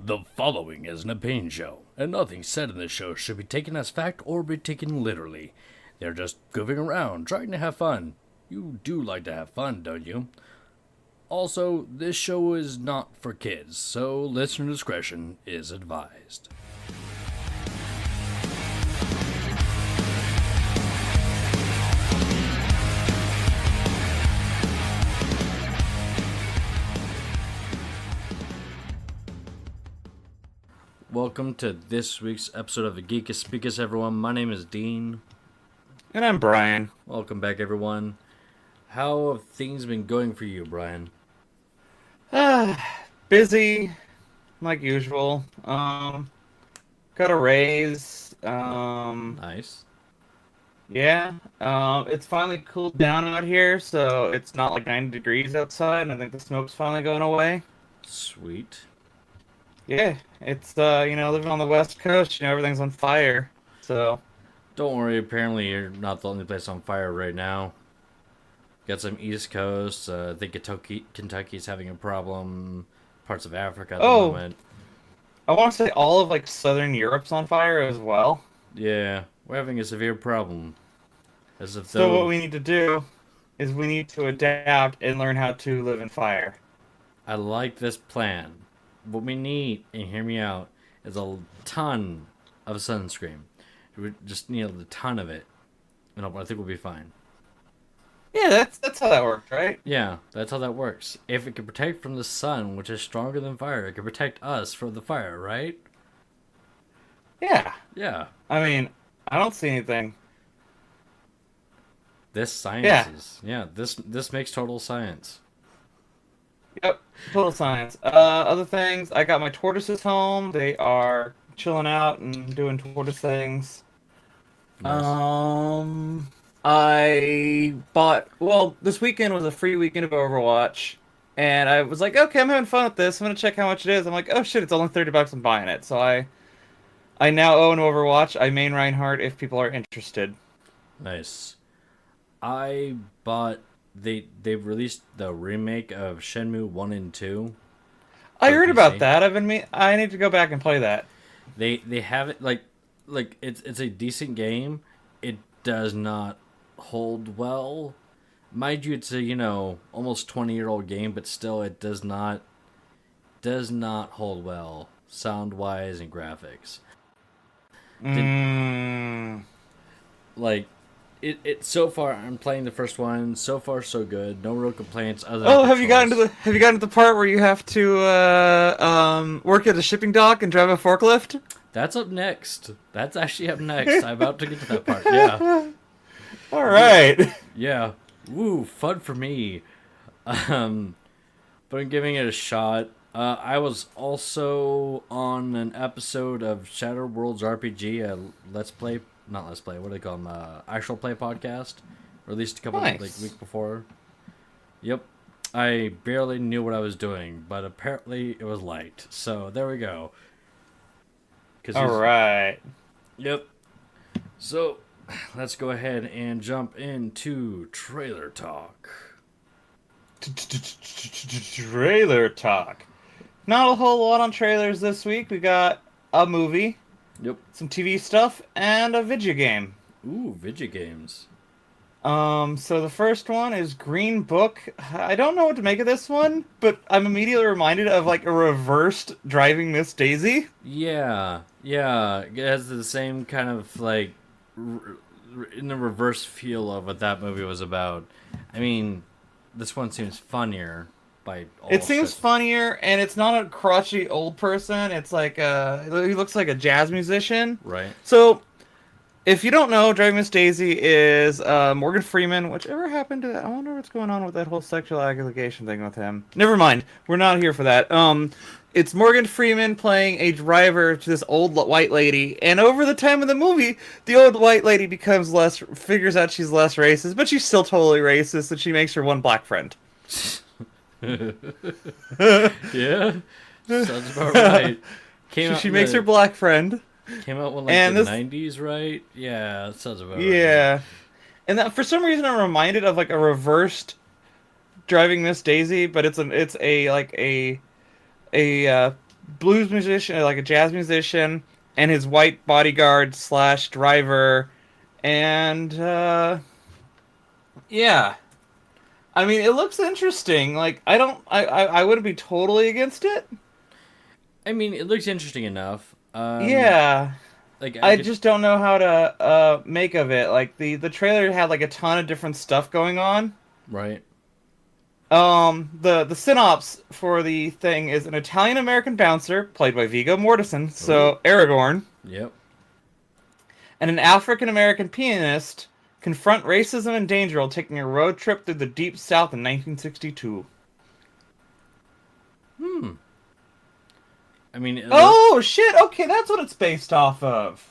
The following is an opinion show, and nothing said in this show should be taken as fact or be taken literally. They're just goofing around, trying to have fun. You do like to have fun, don't you? Also, this show is not for kids, so listener discretion is advised. Welcome to this week's episode of the Geekus Speakus, everyone. My name is Dean. And I'm Brian. Welcome back, everyone. How have things been going for you, Brian? Busy, like usual. Got a raise. Nice. Yeah. It's finally cooled down out here, so it's not like 90 degrees outside, and I think the smoke's finally going away. Sweet. Yeah, it's, living on the West Coast, everything's on fire, so... Don't worry, apparently you're not the only place on fire right now. Got some East Coast, I think Kentucky's having a problem, parts of Africa at the moment. I want to say all of, Southern Europe's on fire as well. Yeah, we're having a severe problem. So what we need to do is we need to adapt and learn how to live in fire. I like this plan. What we need, and hear me out, is a ton of sunscreen. We just need a ton of it, and I think we'll be fine. Yeah, that's how that works, right? Yeah, that's how that works. If it can protect from the sun, which is stronger than fire, it can protect us from the fire, right? Yeah. Yeah. I mean, I don't see anything. This science is... Yeah, this makes total science. Yep, total science. Other things, I got my tortoises home. They are chilling out and doing tortoise things. Nice. This weekend was a free weekend of Overwatch, and I was like, okay, I'm having fun with this. I'm gonna check how much it is. I'm like, oh shit, it's only $30. I'm buying it. So I now own Overwatch. I main Reinhardt if people are interested. Nice. I bought... They've released the remake of Shenmue 1 and 2. I heard about that. I need to go back and play that. They have it like it's a decent game. It does not hold well. Mind you, it's a almost 20-year-old game, but still it does not hold well sound wise and graphics. It so far, I'm playing the first one. So far, so good. No real complaints. Have you gotten to the part where you have to work at a shipping dock and drive a forklift? That's up next. That's actually up next. I'm about to get to that part. Yeah. All right. Yeah. Woo, fun for me. But I'm giving it a shot. I was also on an episode of Shattered Worlds RPG, not let's play. What do they call them? Actual play podcast, released a couple of weeks before. Yep, I barely knew what I was doing, but apparently it was light. So there we go. All right. Yep. So let's go ahead and jump into trailer talk. Trailer talk. Not a whole lot on trailers this week. We got a movie. Yep. Some TV stuff, and a video game. Ooh, video games. So the first one is Green Book. I don't know what to make of this one, but I'm immediately reminded of, a reversed Driving Miss Daisy. Yeah. It has the same kind of, in the reverse feel of what that movie was about. I mean, this one seems funnier. It seems funnier, and it's not a crotchety old person. It's he looks like a jazz musician. Right. So, if you don't know, Driving Miss Daisy is Morgan Freeman. Whatever happened to that? I wonder what's going on with that whole sexual allegation thing with him. Never mind. We're not here for that. It's Morgan Freeman playing a driver to this old white lady, and over the time of the movie, the old white lady figures out she's less racist, but she's still totally racist, and she makes her one black friend. Yeah, sounds about right. She makes her black friend. Came out in the 90s, right? Yeah, that sounds about right. Yeah, and that for some reason I'm reminded of a reversed Driving Miss Daisy, but it's a blues musician, like a jazz musician, and his white bodyguard slash driver, and yeah. I mean, it looks interesting. Like, I wouldn't be totally against it. I mean, it looks interesting enough. Yeah. Like I I could, just don't know how to make of it. Like the trailer had like a ton of different stuff going on. right? The synopsis for the thing is an Italian American bouncer played by Viggo Mortensen, Oh, so Aragorn, yep. and an African American pianist confront racism and danger while taking a road trip through the Deep South in 1962. Hmm. I mean, Oh shit! Okay, that's what it's based off of.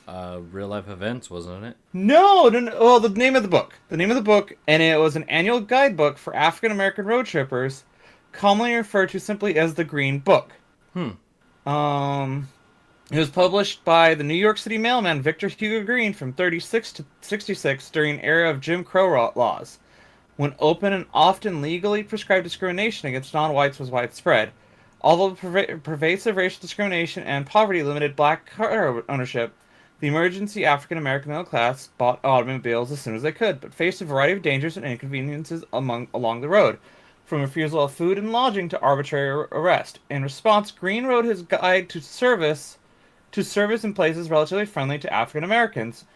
real life events, wasn't it? No, no, no. Well, the name of the book. The name of the book, and it was an annual guidebook for African American road trippers, commonly referred to simply as the Green Book. Hmm. Um, it was published by the New York City mailman Victor Hugo Green from 36 to 66 during an era of Jim Crow laws, when open and often legally prescribed discrimination against non-whites was widespread. Although pervasive racial discrimination and poverty limited black car ownership, the emergency African American middle class bought automobiles as soon as they could, but faced a variety of dangers and inconveniences along the road, from refusal of food and lodging to arbitrary arrest. In response, Green wrote his guide to service in places relatively friendly to African Americans,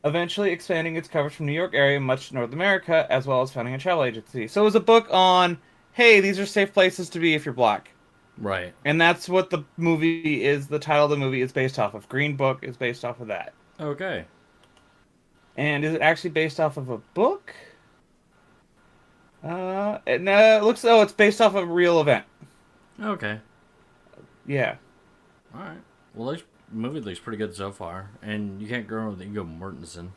eventually expanding its coverage from New York area much to North America, as well as founding a travel agency. So it was a book on, hey, these are safe places to be if you're black. Right. And that's what the movie is, the title of the movie is based off of. Green Book is based off of that. Okay. And is it actually based off of a book? No, it looks, oh, it's based off of a real event. Okay. Yeah. All right. Well, this movie looks pretty good so far, and you can't go wrong with Viggo Mortensen.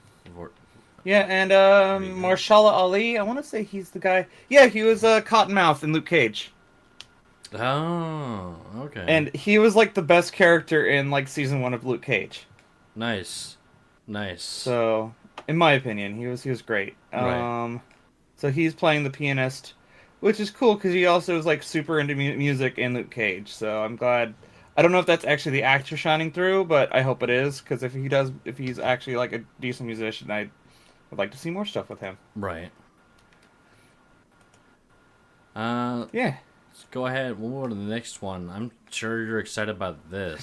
Yeah, and Viggo. Marshala Ali, I want to say he's the guy. Yeah, he was Cottonmouth in Luke Cage. Oh, okay. And he was like the best character in like season 1 of Luke Cage. Nice. Nice. So, in my opinion, he was great. Right. So he's playing the pianist, which is cool because he also is like super into music in Luke Cage. So I'm glad. I don't know if that's actually the actor shining through, but I hope it is because if he's actually like a decent musician, I would like to see more stuff with him. Right. Yeah. Let's go ahead. We'll move on to the next one. I'm sure you're excited about this.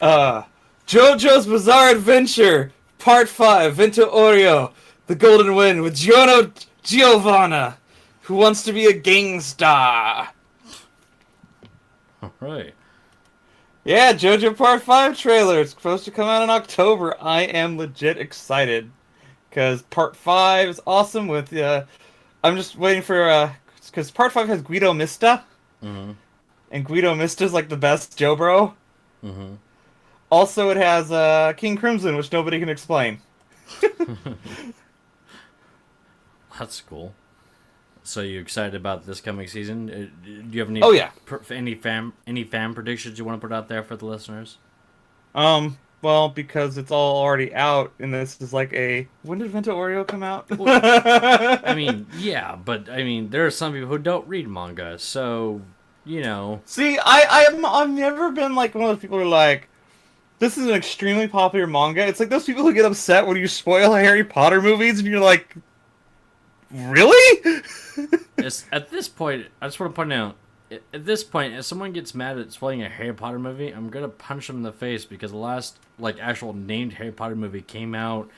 JoJo's Bizarre Adventure, Part 5, Vento Oreo, The Golden Wind, with Giovanna, who wants to be a gangsta. All right. Yeah, JoJo Part 5 trailer. It's supposed to come out in October. I am legit excited. Because Part 5 is awesome with, I'm just waiting for, because Part 5 has Guido Mista. Mm-hmm. And Guido Mista's like the best Joe Bro. Mm-hmm. Also, it has King Crimson, which nobody can explain. That's cool. So you excited about this coming season? Do you have any? Oh yeah. Any fan predictions you want to put out there for the listeners? Well, because it's all already out, and this is like a... When did Vento Oreo come out? I mean, yeah, but I mean, there are some people who don't read manga, so you know. See, I've never been like one of those people who are like, this is an extremely popular manga. It's like those people who get upset when you spoil Harry Potter movies, and you're like, really? At this point, I just want to point out. At this point, if someone gets mad at spoiling a Harry Potter movie, I'm gonna punch them in the face because the last actual named Harry Potter movie came out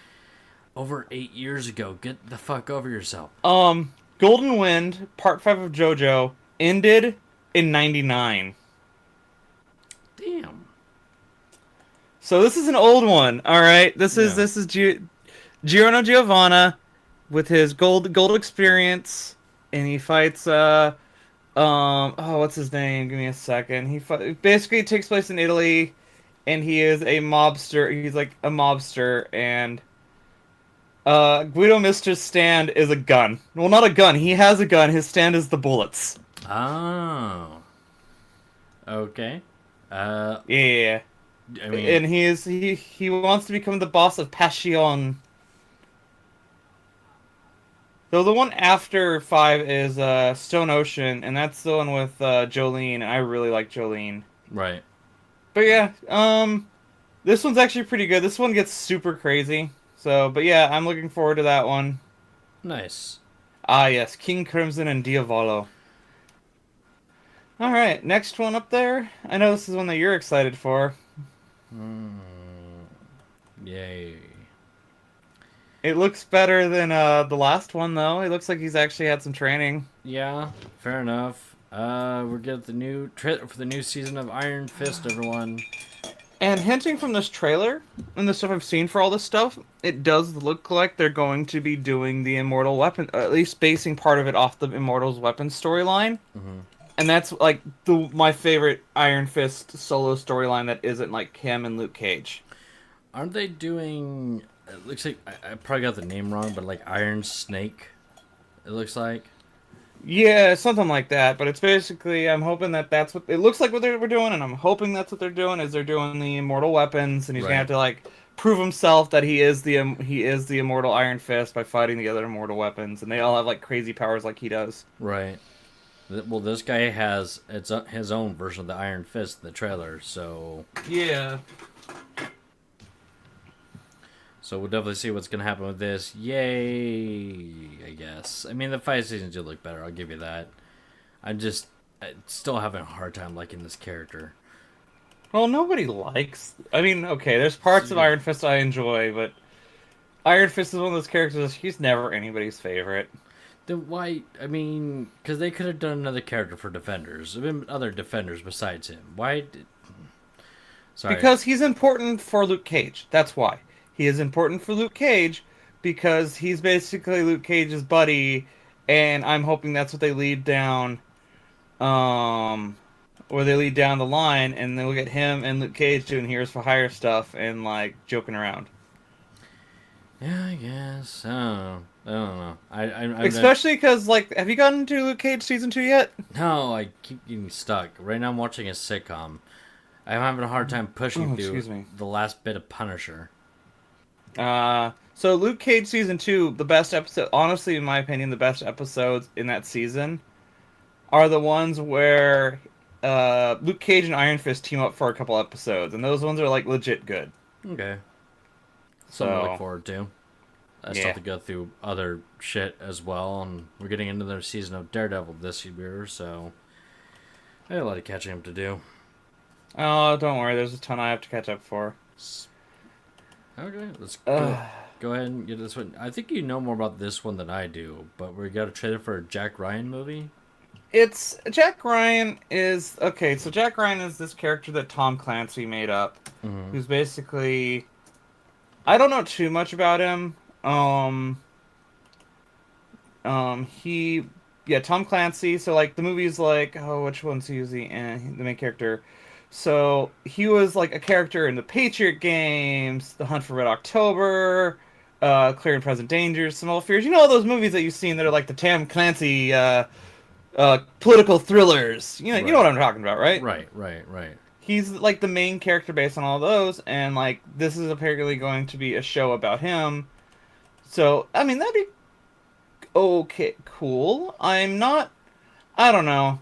over 8 years ago. Get the fuck over yourself. Golden Wind, Part 5 of JoJo, ended in 99. Damn. So this is an old one, alright? This is Giorno Giovanna with his gold experience, and he fights, what's his name? Give me a second. Basically it takes place in Italy, and he is a mobster. He's like a mobster, and Guido Mister's stand is a gun. Well, not a gun. He has a gun. His stand is the bullets. Oh. Okay. Yeah. I mean, And he wants to become the boss of Passion. So the one after 5 is Stone Ocean, and that's the one with Jolene, and I really like Jolene. Right. But yeah, this one's actually pretty good. This one gets super crazy. So, but yeah, I'm looking forward to that one. Nice. Ah, yes, King Crimson and Diavolo. All right, next one up there. I know this is one that you're excited for. Mm, yay. It looks better than the last one though. It looks like he's actually had some training. Yeah, fair enough. We're getting the new trailer for the new season of Iron Fist, everyone. And hinting from this trailer and the stuff I've seen for all this stuff, it does look like they're going to be doing the Immortal Weapon, at least basing part of it off the Immortals Weapon storyline. Mm-hmm. And that's like my favorite Iron Fist solo storyline that isn't like him and Luke Cage. Aren't they doing? It looks like I probably got the name wrong, but like Iron Snake. It looks like. Yeah, something like that. But it's basically, I'm hoping that that's what it looks like what we're doing, and I'm hoping that's what they're doing. Is they're doing the immortal weapons, and he's gonna Right. have to like prove himself that he is the immortal Iron Fist by fighting the other immortal weapons, and they all have like crazy powers like he does. Right. Well, this guy has his own version of the Iron Fist in the trailer, so Yeah. we'll definitely see what's gonna happen with this. Yay! I guess. I mean, the fight scenes do look better. I'll give you that. I still having a hard time liking this character. Well, nobody likes. I mean, okay, there's parts of Iron Fist I enjoy, but Iron Fist is one of those characters. He's never anybody's favorite. Then why? I mean, because they could have done another character for Defenders. There have been other Defenders besides him. Why? Sorry. Because he's important for Luke Cage. That's why. He is important for Luke Cage because he's basically Luke Cage's buddy, and I'm hoping that's what they lead down, or they lead down the line, and then we'll get him and Luke Cage doing Heroes for Hire stuff and like joking around. Yeah, I guess. I don't know. I'm Especially because, like, have you gotten to Luke Cage season 2 yet? no, I keep getting stuck. Right now, I'm watching a sitcom. I'm having a hard time pushing through Excuse me. the last bit of Punisher. So Luke Cage season 2, the best episode, honestly, in my opinion, the best episodes in that season are the ones where Luke Cage and Iron Fist team up for a couple episodes, and those ones are like legit good. Okay. Something to So look forward to. I still yeah. have to go through other shit as well, and we're getting into another season of Daredevil this year, so I have a lot of catching up to do. Oh, don't worry, there's a ton I have to catch up for. Okay, let's Ugh. go ahead and get this one. I think you know more about this one than I do, but we got a trailer for a Jack Ryan movie. It's Jack Ryan is okay. So Jack Ryan is this character that Tom Clancy made up, Mm-hmm. who's basically I don't know too much about him. He, yeah, Tom Clancy. So like the movie's like, oh, which one's he? The main character. So he was like a character in the Patriot Games, The Hunt for Red October, Clear and Present Danger, Some Old Fears. You know all those movies that you've seen that are like the Tom Clancy political thrillers. You know what I'm talking about, right? Right. He's like the main character based on all those, and like this is apparently going to be a show about him. So I mean that'd be okay, cool. I don't know.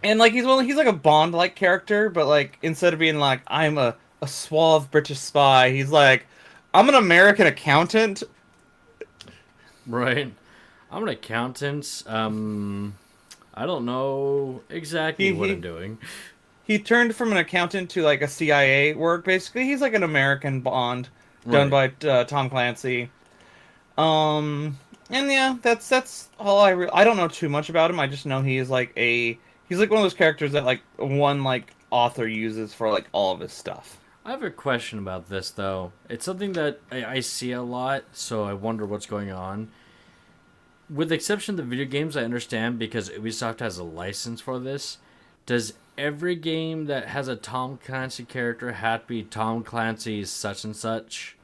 And like he's like a Bond like character, but like instead of being like I'm a suave British spy, he's like I'm an American accountant. Right. I'm an accountant. I don't know exactly what I'm doing. He turned from an accountant to like a CIA work. Basically, he's like an American Bond done Right. by Tom Clancy. And yeah, that's all I don't know too much about him. I just know he's like one of those characters that like one like author uses for like all of his stuff. I have a question about this though. It's something that I see a lot, so I wonder what's going on. With the exception of the video games, I understand because Ubisoft has a license for this. Does every game that has a Tom Clancy character have to be Tom Clancy's such and such?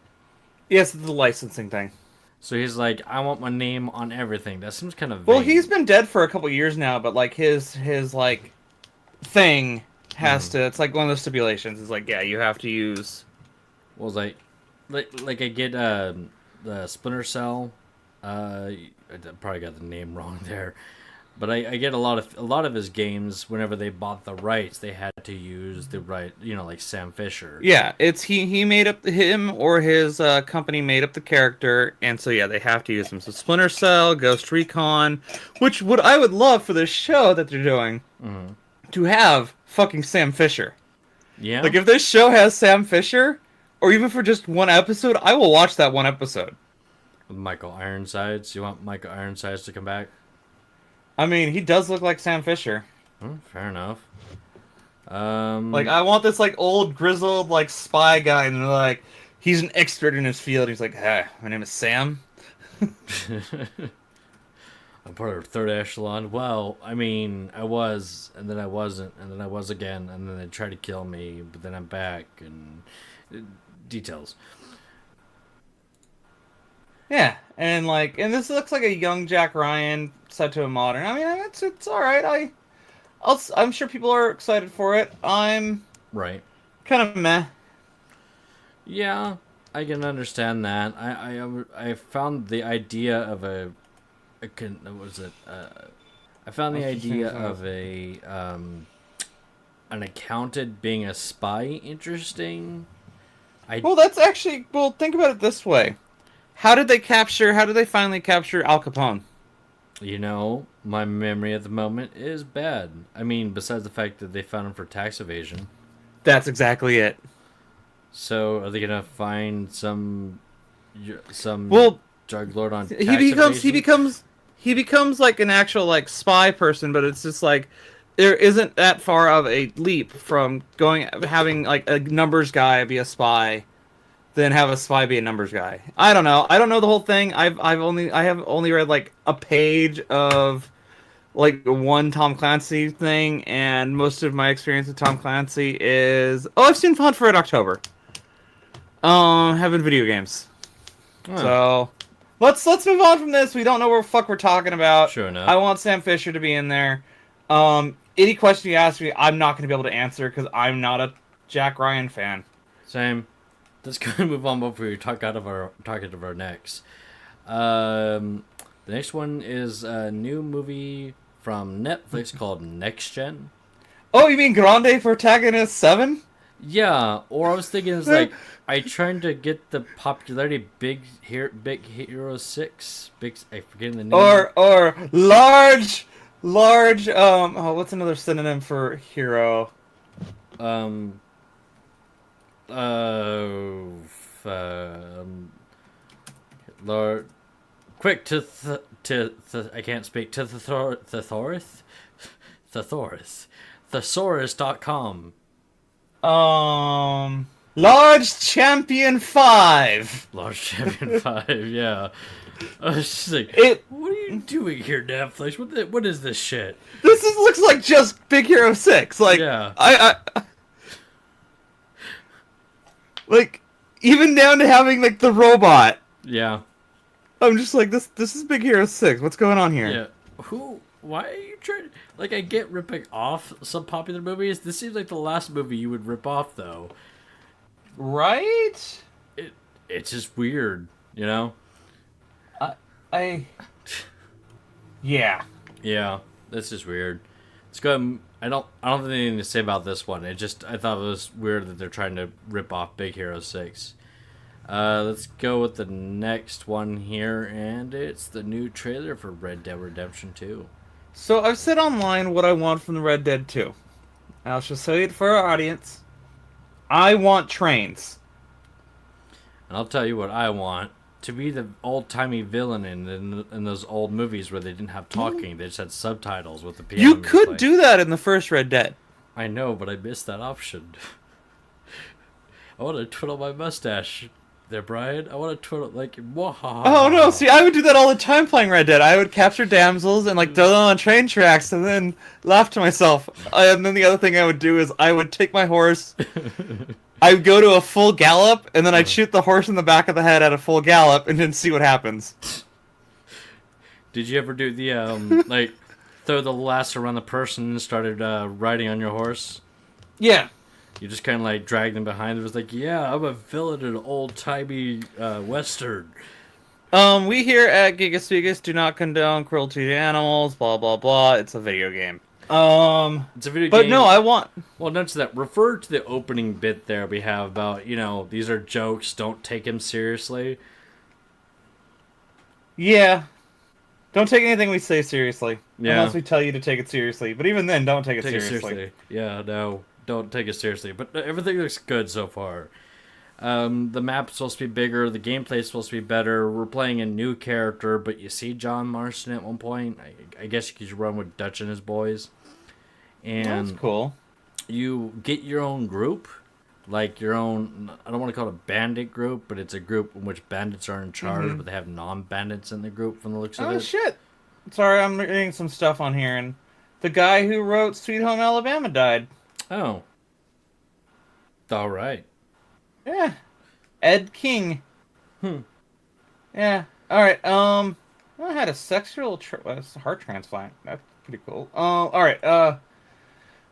Yes, it's the licensing thing. So he's like, I want my name on everything. That seems kind of vague. Well, he's been dead for a couple years now, but like his like thing has to. It's like one of those stipulations. It's like yeah, you have to use. Well, it's like I get the Splinter Cell. I probably got the name wrong there, But I get a lot of his games. Whenever they bought the rights, they had to use the right, like Sam Fisher. Yeah, it's he made up him or his company made up the character, and so yeah, they have to use him. So Splinter Cell, Ghost Recon, which would I would love for this show that they're doing to have fucking Sam Fisher. Yeah. Like if this show has Sam Fisher, or even for just one episode, I will watch that one episode. Michael Ironsides. You want Michael Ironsides to come back? I mean, he does look like Sam Fisher. Fair enough. Like I want this like old grizzled like spy guy, and they're like, he's an expert in his field. He's like, hey, my name is Sam. I'm part of the third echelon. Well, I mean, I was, and then I wasn't, and then I was again, and then they tried to kill me, but then I'm back, and details. Yeah, and this looks like a young Jack Ryan set to a modern. I mean, it's all right. I'm sure people are excited for it. I'm Right. kind of meh. Yeah, I can understand that. I found the idea of what was it? I found the idea of an accountant being a spy interesting. Well, that's actually think about it this way. How did they finally capture Al Capone? My memory at the moment is bad. I mean, besides the fact that they found him for tax evasion. That's exactly it. So, are they gonna find some drug lord on tax evasion? He becomes like an actual like spy person, but it's just like there isn't that far of a leap from having like a numbers guy be a spy, then have a spy be a numbers guy. I don't know. I don't know the whole thing. I have only read like a page of like one Tom Clancy thing, and most of my experience with Tom Clancy is I've seen Hunt for Red October. Having video games. So let's move on from this. We don't know what the fuck we're talking about. Sure enough. I want Sam Fisher to be in there. Any question you ask me, I'm not going to be able to answer because I'm not a Jack Ryan fan. Same. Let's go and move on before we talk out of our necks. The next one is a new movie from Netflix called Next Gen. Oh, you mean Grande Protaganist 7? Yeah, or I was thinking it's like I trying to get the popularity Big Hero 6. I forget the name. Or large what's another synonym for hero? Lord, quick to I can't speak to thesaurus.com. Large Champion 5. Large Champion 5, yeah. I was just like, what are you doing here, Netflix? What is this shit? Looks like just Big Hero 6. Like, yeah. I like, even down to having, like, the robot. Yeah. I'm just like, this is Big Hero 6. What's going on here? Yeah. Why are you trying... Like, I get ripping off some popular movies. This seems like the last movie you would rip off, though. Right? It's just weird, you know? Yeah. Yeah, this is weird. Let's go. I don't have anything to say about this one. I thought it was weird that they're trying to rip off Big Hero 6. Let's go with the next one here, and it's the new trailer for Red Dead Redemption 2. So I've said online what I want from the Red Dead 2. I'll just say it for our audience. I want trains. And I'll tell you what I want. To be the old-timey villain in those old movies where they didn't have talking. They just had subtitles with the piano. You could do that in the first Red Dead. I know, but I missed that option. I want to twiddle my mustache there, Brian. I want to twiddle, like, wahaha. Oh, no. See, I would do that all the time playing Red Dead. I would capture damsels and, like, throw them on train tracks and then laugh to myself. And then the other thing I would do is I would take my horse... I would go to a full gallop, and then I'd shoot the horse in the back of the head at a full gallop, and then see what happens. Did you ever do the, like, throw the lasso around the person and started riding on your horse? Yeah. You just kind of, like, dragged them behind. It was like, yeah, I'm a villain in an old-timey Western. We here at Geekus Speakus do not condone cruelty to animals, blah blah blah. It's a video game. It's a video But game. no, I want. Well, not to that. Refer to the opening bit there we have about, these are jokes, don't take him seriously. Yeah, don't take anything we say seriously, Yeah. unless we tell you to take it seriously. But even then, don't take it seriously. Yeah, no, don't take it seriously. But everything looks good so far. The map's supposed to be bigger, the gameplay's supposed to be better. We're playing a new character, but you see John Marston at one point. I guess you could run with Dutch and his boys. And That's cool. you get your own group, like your own. I don't want to call it a bandit group, but it's a group in which bandits are in charge, but they have non-bandits in the group from the looks of it. Oh shit! Sorry, I'm reading some stuff on here, and the guy who wrote Sweet Home Alabama died. Oh, all right. Yeah, Ed King. Hmm. Yeah. All right. I had a sexual heart transplant. That's pretty cool. All right.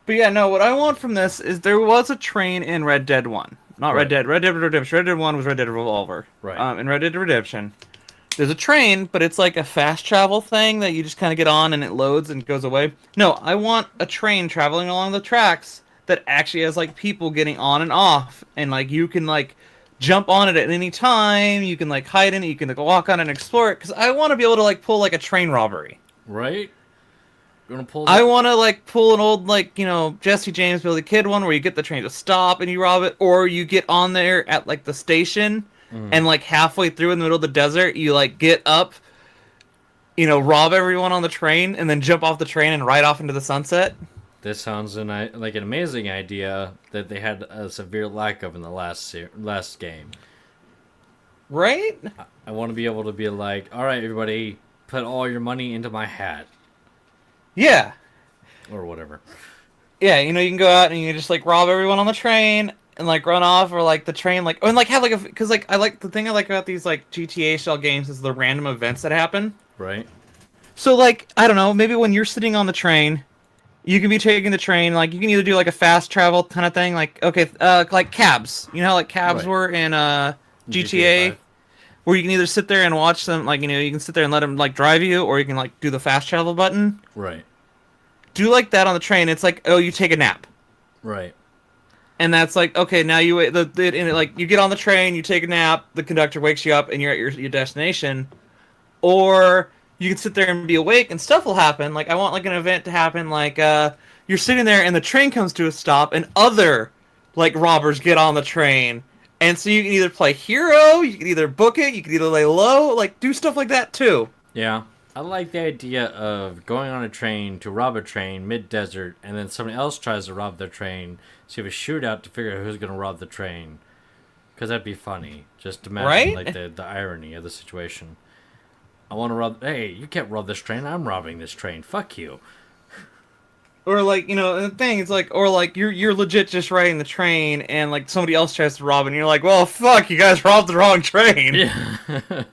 But yeah, no. What I want from this is there was a train in Red Dead 1, not Right. Red Dead. Red Dead Redemption. Red Dead 1 was Red Dead Revolver. Right. In Red Dead Redemption, there's a train, but it's like a fast travel thing that you just kind of get on and it loads and goes away. No, I want a train traveling along the tracks that actually has like people getting on and off, and like you can like jump on it at any time. You can like hide in it. You can like walk on it and explore it. Because I want to be able to like pull like a train robbery. Right. You're gonna pull. I want to like pull an old like Jesse James Billy Kid one where you get the train to stop and you rob it, or you get on there at like the station and like halfway through in the middle of the desert you like get up, rob everyone on the train and then jump off the train and ride off into the sunset. This sounds like an amazing idea that they had a severe lack of in the last game. Right? I want to be able to be like, all right, everybody, put all your money into my hat Yeah. or whatever. Yeah, you can go out and you just like rob everyone on the train and like run off, or like the train like and like have like because like the thing I like about these like GTA style games is the random events that happen. Right. So like I don't know, maybe when you're sitting on the train, you can be taking the train, like you can either do like a fast travel kind of thing, like okay, like cabs. You know how like cabs Right. were in GTA, 5. where you can either sit there and watch them, like you can sit there and let them like drive you, or you can like do the fast travel button. Right. Do like that on the train. It's like, oh, you take a nap. Right. And that's like, okay, now you wait. Like you get on the train, you take a nap. The conductor wakes you up, and you're at your destination. Or you can sit there and be awake, and stuff will happen. Like I want like an event to happen. Like you're sitting there, and the train comes to a stop, and other like robbers get on the train, and so you can either play hero, you can either book it, you can either lay low, like do stuff like that too. Yeah. I like the idea of going on a train to rob a train mid-desert, and then somebody else tries to rob their train, so you have a shootout to figure out who's going to rob the train. Because that'd be funny. Just imagine Right? like the irony of the situation. I want to rob... Hey, you can't rob this train. I'm robbing this train. Fuck you. Or like, the thing is like, or like you're legit just riding the train and like somebody else tries to rob and you're like, well, fuck, you guys robbed the wrong train. Yeah.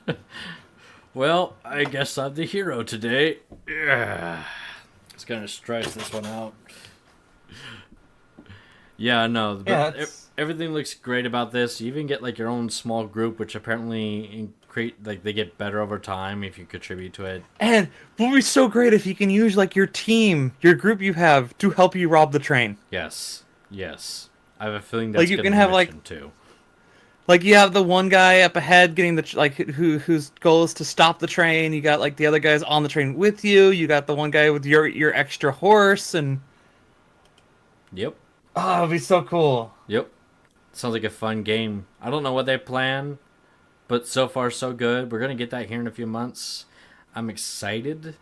Well, I guess I'm the hero today. Yeah. It's gonna stress this one out. Yeah, no. Everything looks great about this. You even get like your own small group, which apparently they get better over time if you contribute to it. And it would be so great if you can use like your team, your group you have to help you rob the train. Yes. I have a feeling that's like you can have like too. Like you have the one guy up ahead getting whose goal is to stop the train. You got like the other guys on the train with you. You got the one guy with your extra horse and. Yep. Oh, it'd be so cool. Yep. Sounds like a fun game. I don't know what they plan, but so far so good. We're gonna get that here in a few months. I'm excited.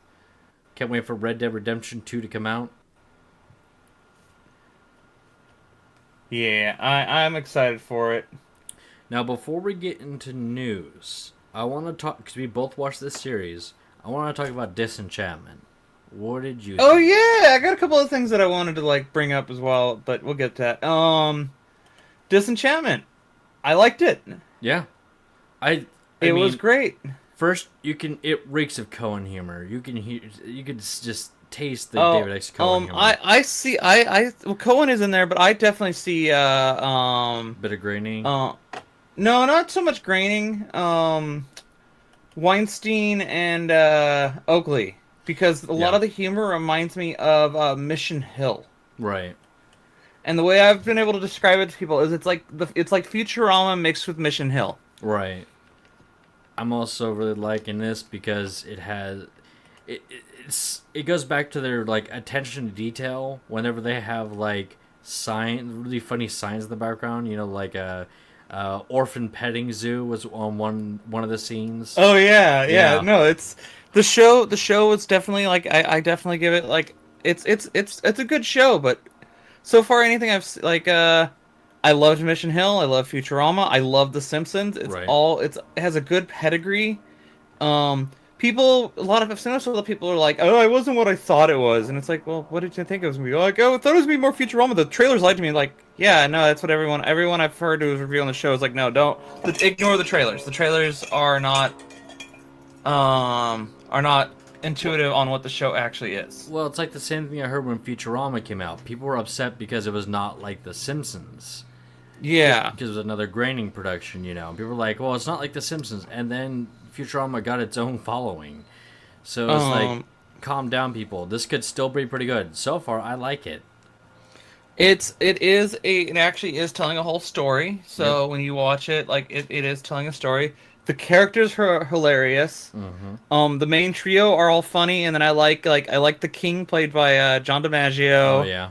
Can't wait for Red Dead Redemption 2 to come out. Yeah, I'm excited for it. Now, before we get into news, I want to talk, because we both watched this series, I want to talk about Disenchantment. What did you think? Oh, yeah, I got a couple of things that I wanted to, like, bring up as well, but we'll get to that. Disenchantment. I liked it. Yeah. It was great. First, it reeks of Cohen humor. You could just taste the David X. Cohen humor. Well, Cohen is in there, but I definitely see, Bit of graining. no, not so much graining. Weinstein and Oakley, because a lot Yeah. of the humor reminds me of Mission Hill. Right. And the way I've been able to describe it to people is it's like Futurama mixed with Mission Hill. Right. I'm also really liking this because it goes back to their like attention to detail whenever they have like really funny signs in the background. You know, like a orphan petting zoo was on one of the scenes. Oh yeah. Yeah. No, it's the show. The show is definitely like I definitely give it like it's a good show, but so far anything like I loved Mission Hill. I love Futurama. I love The Simpsons. Right. It has a good pedigree. People, a lot of I've seen most of the people are like, "Oh, it wasn't what I thought it was," and it's like, "Well, what did you think it was gonna be?" Like, "Oh, I thought it was gonna be more Futurama." The trailers lied to me. Like, yeah, no, that's what everyone I've heard who was reviewing the show is like, no, don't ignore the trailers. The trailers are not intuitive on what the show actually is. Well, it's like the same thing I heard when Futurama came out. People were upset because it was not like The Simpsons. Yeah. Because it was another graining production, you know. People were like, well, it's not like The Simpsons. And then Futurama got its own following. So it's like, calm down, people. This could still be pretty good. So far, I like it. It actually is telling a whole story. So when you watch it, like it is telling a story. The characters are hilarious. The main trio are all funny, and then I like the king played by John DiMaggio. Oh, yeah.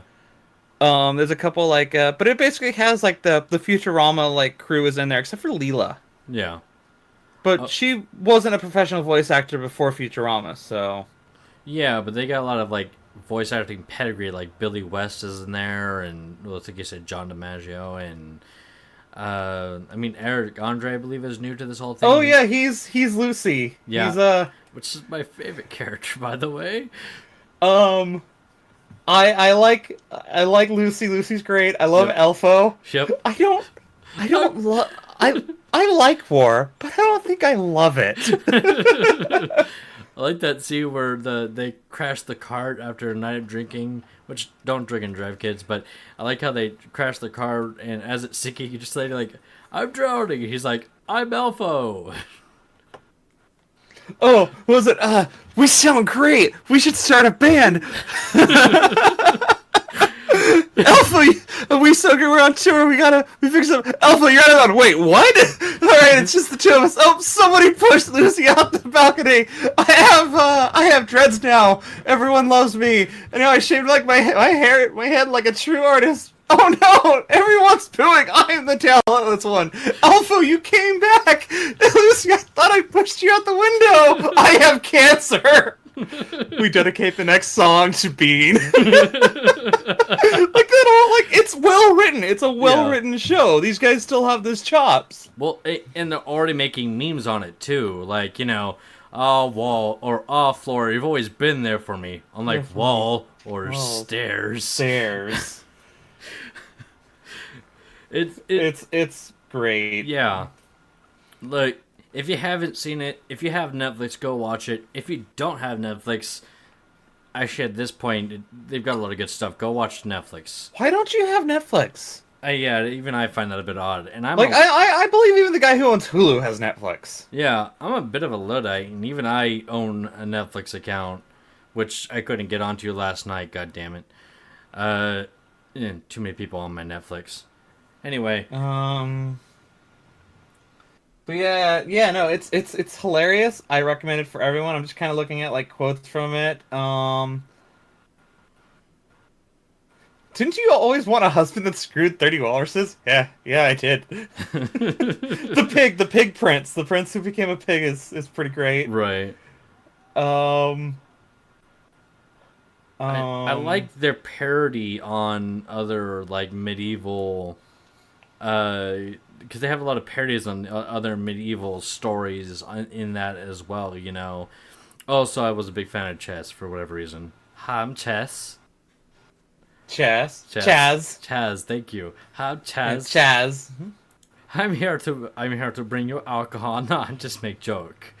There's a couple like but it basically has like the Futurama like crew is in there except for Leela. Yeah. But she wasn't a professional voice actor before Futurama, so Yeah, but they got a lot of, like, voice acting pedigree. Like, Billy West is in there, and, well, like you said, John DiMaggio, and, I mean, Eric Andre, I believe, is new to this whole thing. Oh yeah, he's Lucy. Yeah. He's Which is my favorite character, by the way. um I like Lucy. Lucy's great. I love Yep. Elfo. Yep. I don't love I like war, but I don't think I love it. I like that scene where they crash the cart after a night of drinking, which don't drink and drive, kids. But I like how they crash the car, and as it's sinking, you just say like, "I'm drowning." He's like, "I'm Elfo." Oh, what was it? We sound great. We should start a band. Alpha, we so good. We're on tour. We fix up. Alpha, you're on. Wait, what? All right, it's just the two of us. Oh, somebody pushed Lucy out the balcony. I have dreads now. Everyone loves me. And now I shaved like my head like a true artist. Oh no! Everyone's booing. I am the talentless one. Alpha, you came back. Lucy, I thought I pushed you out the window. I have cancer. We dedicate the next song to Bean. Like that all like it's well written. It's a well written show. These guys still have those chops. Well, and they're already making memes on it too. Like, you know, oh wall or oh floor, you've always been there for me. I'm like wall or stairs. Stairs. It's great. Yeah. Look, if you haven't seen it, if you have Netflix, go watch it. If you don't have Netflix, actually at this point, they've got a lot of good stuff. Go watch Netflix. Why don't you have Netflix? Yeah, even I find that a bit odd. And I'm like, I believe even the guy who owns Hulu has Netflix. Yeah, I'm a bit of a Luddite, and even I own a Netflix account, which I couldn't get onto last night. God damn it! Too many people on my Netflix. Anyway. But yeah, no, it's hilarious. I recommend it for everyone. I'm just kind of looking at like quotes from it. Didn't you always want a husband that screwed 30 walruses? Yeah, I did. The pig prince, the prince who became a pig is pretty great. Right. I like their parody on other like medieval, because they have a lot of parodies on other medieval stories in that as well. You know. Also, I was a big fan of chess for whatever reason. Hi, I'm Chess. Chaz, thank you. Hi, Chaz. Chaz. I'm here to bring you alcohol, not just make joke.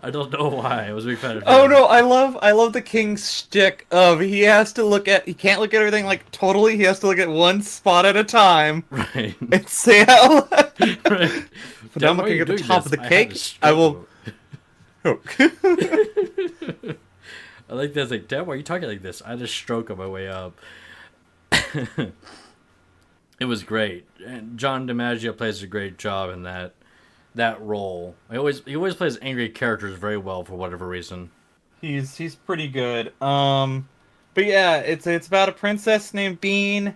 I don't know why. I was a big fan of him. Oh no, I love the king's shtick of he can't look at everything like totally. He has to look at one spot at a time. Right. And say out loud. Right. But now I'm looking at the top of the cake. I will. Oh. I like that. Like, Dad, why are you talking like this? I had a stroke on my way up. It was great, and John DiMaggio plays a great job in that role. He always plays angry characters very well for whatever reason. He's pretty good. But yeah, it's about a princess named Bean.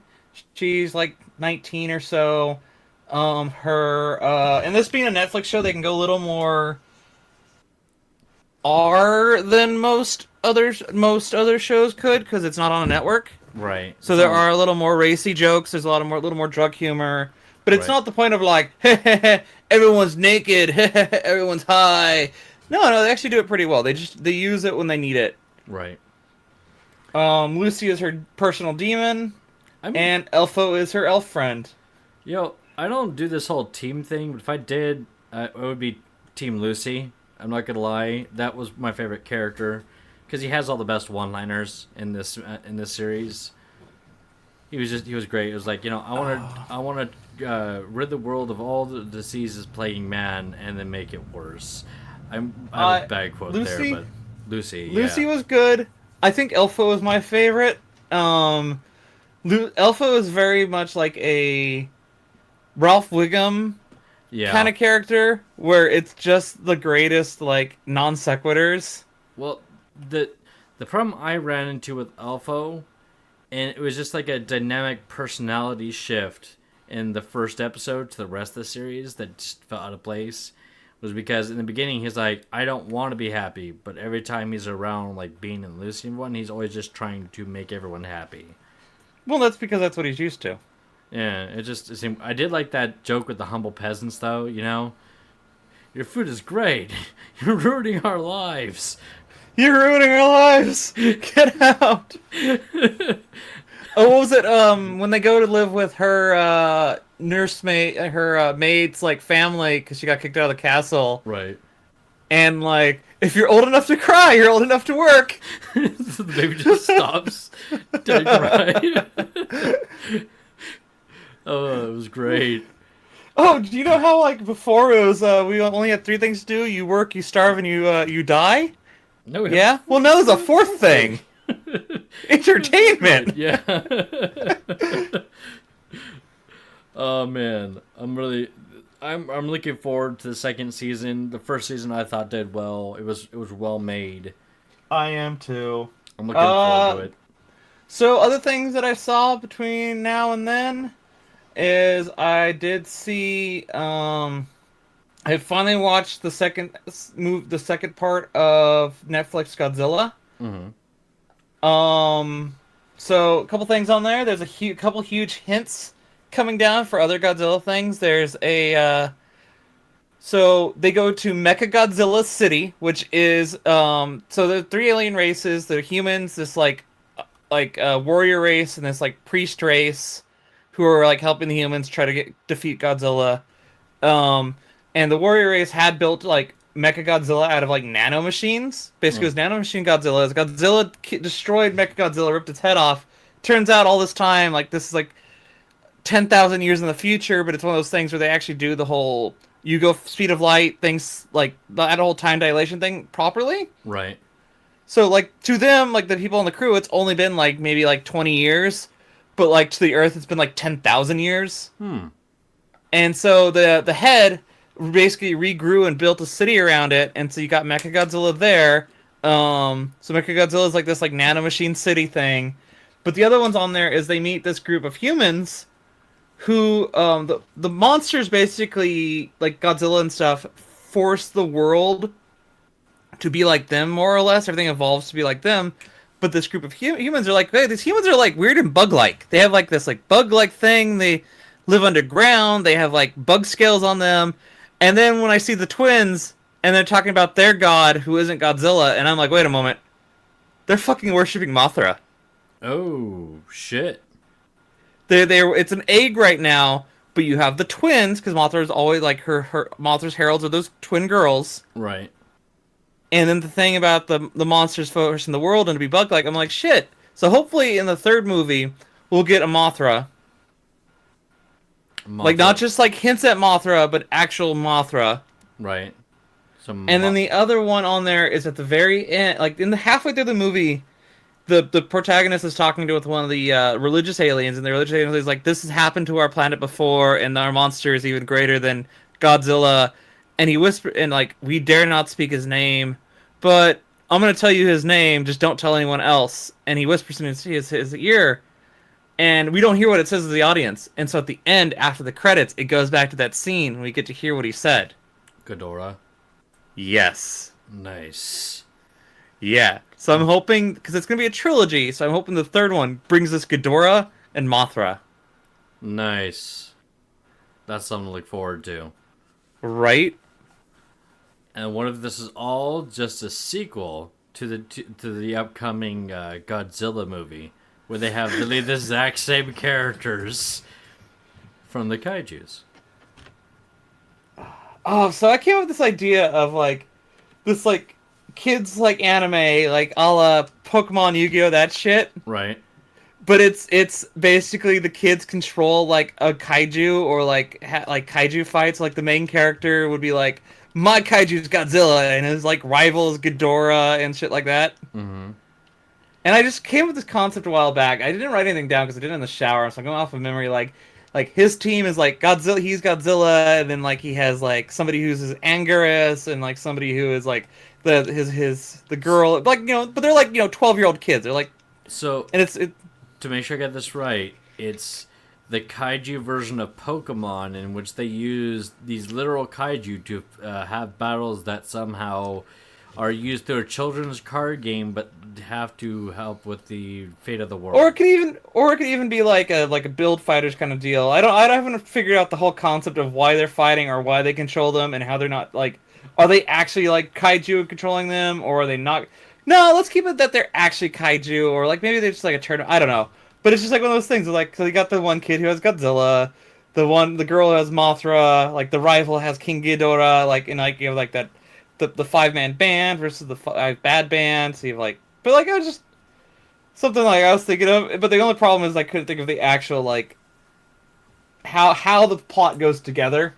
She's like 19 or so. And this being a Netflix show, they can go a little more R than most other shows could, because it's not on a network. Right. So there are a little more racy jokes. There's a little more drug humor. But it's not the point of like, everyone's naked, everyone's high. No, they actually do it pretty well. They use it when they need it. Right. Lucy is her personal demon, and Elfo is her elf friend. Yo, I don't do this whole team thing, but if I did, it would be Team Lucy. I'm not gonna lie, that was my favorite character because he has all the best one-liners in this series. He was great. It was like, I want to rid the world of all the diseases plaguing man, and then make it worse. I have a bad quote there, but Lucy was good. I think Elfo was my favorite. Elfo is very much like a Ralph Wiggum kind of character, where it's just the greatest like non sequiturs. Well, the problem I ran into with Elfo, and it was just like a dynamic personality shift in the first episode to the rest of the series that just felt out of place, was because in the beginning he's like, I don't want to be happy, but every time he's around like Bean and Lucy and one, he's always just trying to make everyone happy. Well, that's because that's what he's used to. Yeah, it seemed, I did like that joke with the humble peasants, though. Your food is great. You're ruining our lives. You're ruining our lives. Get out. Oh, what was it? When they go to live with her nursemaid, her maid's like family, because she got kicked out of the castle. Right. And like, if you're old enough to cry, you're old enough to work. So the baby just stops to cry. Oh, it was great. Oh, do you know how like before it was we only had 3 things to do: you work, you starve, and you die? No. Yeah. Well, now there's a 4th thing. Entertainment. Yeah. Oh man, I'm looking forward to the second season. The first season I thought did well. It was well made. I am too. I'm looking forward to it. So other things that I saw between now and then is I did see I finally watched the second part of Netflix Godzilla. Mm-hmm. So a couple things on there. There's a couple huge hints coming down for other Godzilla things. There's so they go to Mechagodzilla City, which is so there are 3 alien races. They're humans, this like warrior race, and this like priest race, who are like helping the humans try to defeat Godzilla. And the warrior race had built like Mechagodzilla out of like nanomachines. Basically, it was nanomachine Godzilla. As Godzilla destroyed Mechagodzilla, ripped its head off. Turns out all this time, like this is like 10,000 years in the future, but it's one of those things where they actually do the whole you go speed of light things, like that whole time dilation thing properly. Right. So like to them, like the people on the crew, it's only been like maybe like 20 years, but like to the Earth, it's been like 10,000 years. And so the head basically regrew and built a city around it, and so you got Mechagodzilla there. So Mechagodzilla is like this like nanomachine city thing, but the other ones on there is they meet this group of humans who the monsters basically, like Godzilla and stuff, force the world to be like them, more or less. Everything evolves to be like them. But this group of humans are like, hey, these humans are like weird and bug-like. They have like this like bug-like thing. They live underground. They have like bug scales on them. And then when I see the twins and they're talking about their god who isn't Godzilla, and I'm like, wait a moment, they're fucking worshipping Mothra. Oh shit. It's an egg right now, but you have the twins, because Mothra's always like her Mothra's heralds are those twin girls. Right. And then the thing about the monsters forcing the world and to be bug-like, I'm like, shit. So hopefully in the 3rd movie, we'll get a Mothra. Like, not just, like, hints at Mothra, but actual Mothra. Right. And then the other one on there is at the very end, like, in the halfway through the movie, the protagonist is talking to with one of the religious aliens, and the religious alien is like, this has happened to our planet before, and our monster is even greater than Godzilla. And he whispered, and, like, we dare not speak his name, but I'm going to tell you his name, just don't tell anyone else. And he whispers in his ear, and we don't hear what it says to the audience. And so at the end, after the credits, it goes back to that scene, and we get to hear what he said. Ghidorah. Yes. Nice. Yeah. So I'm hoping, because it's going to be a trilogy, so I'm hoping the third one brings us Ghidorah and Mothra. Nice. That's something to look forward to. Right? And what if this is all just a sequel to the upcoming Godzilla movie, where they have literally the exact same characters from the kaijus? Oh, so I came up with this idea of, like, this, like, kids, like, anime, like, a la Pokemon, Yu-Gi-Oh!, that shit. Right. But it's basically the kids control, like, a kaiju, or, like, kaiju fights. Like, the main character would be like, my kaiju's Godzilla, and his, like, rival is Ghidorah, and shit like that. Mm-hmm. And I just came up with this concept a while back. I didn't write anything down because I did it in the shower, so I'm going off of memory, like his team is like Godzilla, he's Godzilla, and then, like, he has, like, somebody who's his Anguirus, and, like, somebody who is, like, the girl, like, you know, but they're, like, you know, 12-year-old kids. They're like, so, and it's to make sure I get this right, it's the kaiju version of Pokemon, in which they use these literal kaiju to have battles that somehow are used through a children's card game, but have to help with the fate of the world. Or it could even be like a build fighters kind of deal. I haven't figured out the whole concept of why they're fighting or why they control them and how they're not, like, are they actually, like, kaiju controlling them, or are they not? No, let's keep it that they're actually kaiju, or, like, maybe they're just like a turn. I don't know, but it's just like one of those things. Like, so you got the one kid who has Godzilla, the girl who has Mothra, like, the rival has King Ghidorah, like, and, like, you have, like, that the 5-man band versus the 5 bad band. So you have, like, but, like, I was just something like I was thinking of, but the only problem is I couldn't think of the actual, like, how the plot goes together.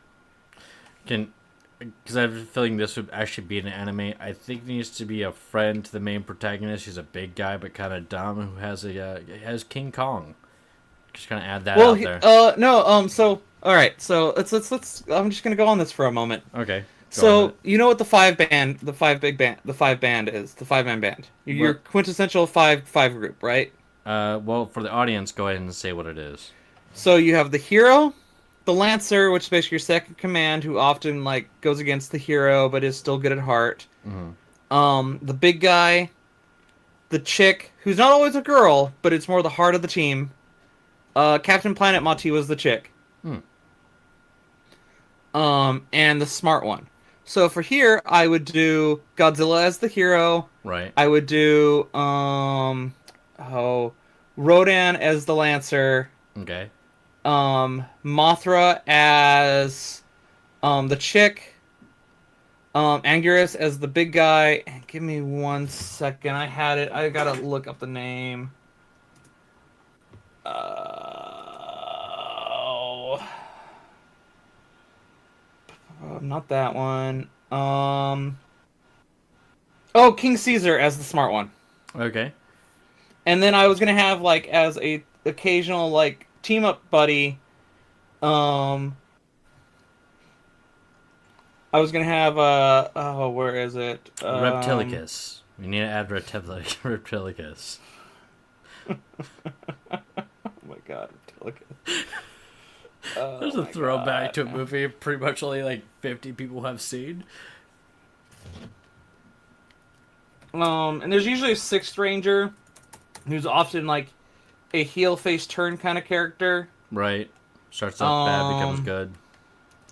Because I have a feeling this would actually be an anime. I think there needs to be a friend to the main protagonist. He's a big guy but kind of dumb, who has King Kong. Just kind of add that out there. No. So all right. So let's. I'm just gonna go on this for a moment. Okay. So you know what the 5-man is, the 5-man band. Your quintessential five group, right? Well, for the audience, go ahead and say what it is. So you have the hero, the lancer, which is basically your second command, who often, like, goes against the hero but is still good at heart. Mm-hmm. The big guy, the chick, who's not always a girl, but it's more the heart of the team. Captain Planet Mati was the chick. And the smart one. So for here, I would do Godzilla as the hero. Right. I would do Rodan as the lancer. Okay. Mothra as the chick. Anguirus as the big guy. And give me 1 second. I had it. I gotta look up the name. Not that one. King Caesar as the smart one. Okay. And then I was gonna have, like, as a occasional, like, team up buddy. I was gonna have where is it? Reptilicus. We need to add Reptilicus. Oh my god, Reptilicus. There's a throwback to a movie pretty much only like 50 people have seen. And there's usually a 6th ranger who's often, like, a heel face turn kind of character. Right. Starts off bad, becomes good.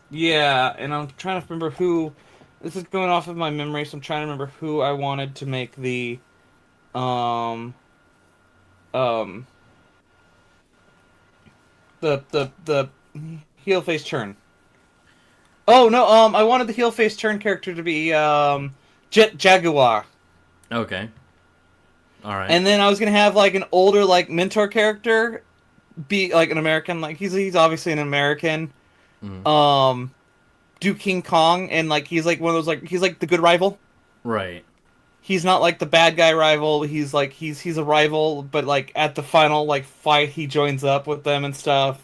Yeah, and I'm trying to remember who. This is going off of my memory, so I'm trying to remember who I wanted to make the the heel face turn. Oh no, I wanted the heel face turn character to be Jet Jaguar. Okay. All right. And then I was gonna have, like, an older, like, mentor character be like an American. Like he's obviously an American. Mm. Um, do King Kong, and like he's like one of those like he's like the good rival. Right. He's not like the bad guy rival. He's like he's a rival, but like at the final like fight, he joins up with them and stuff.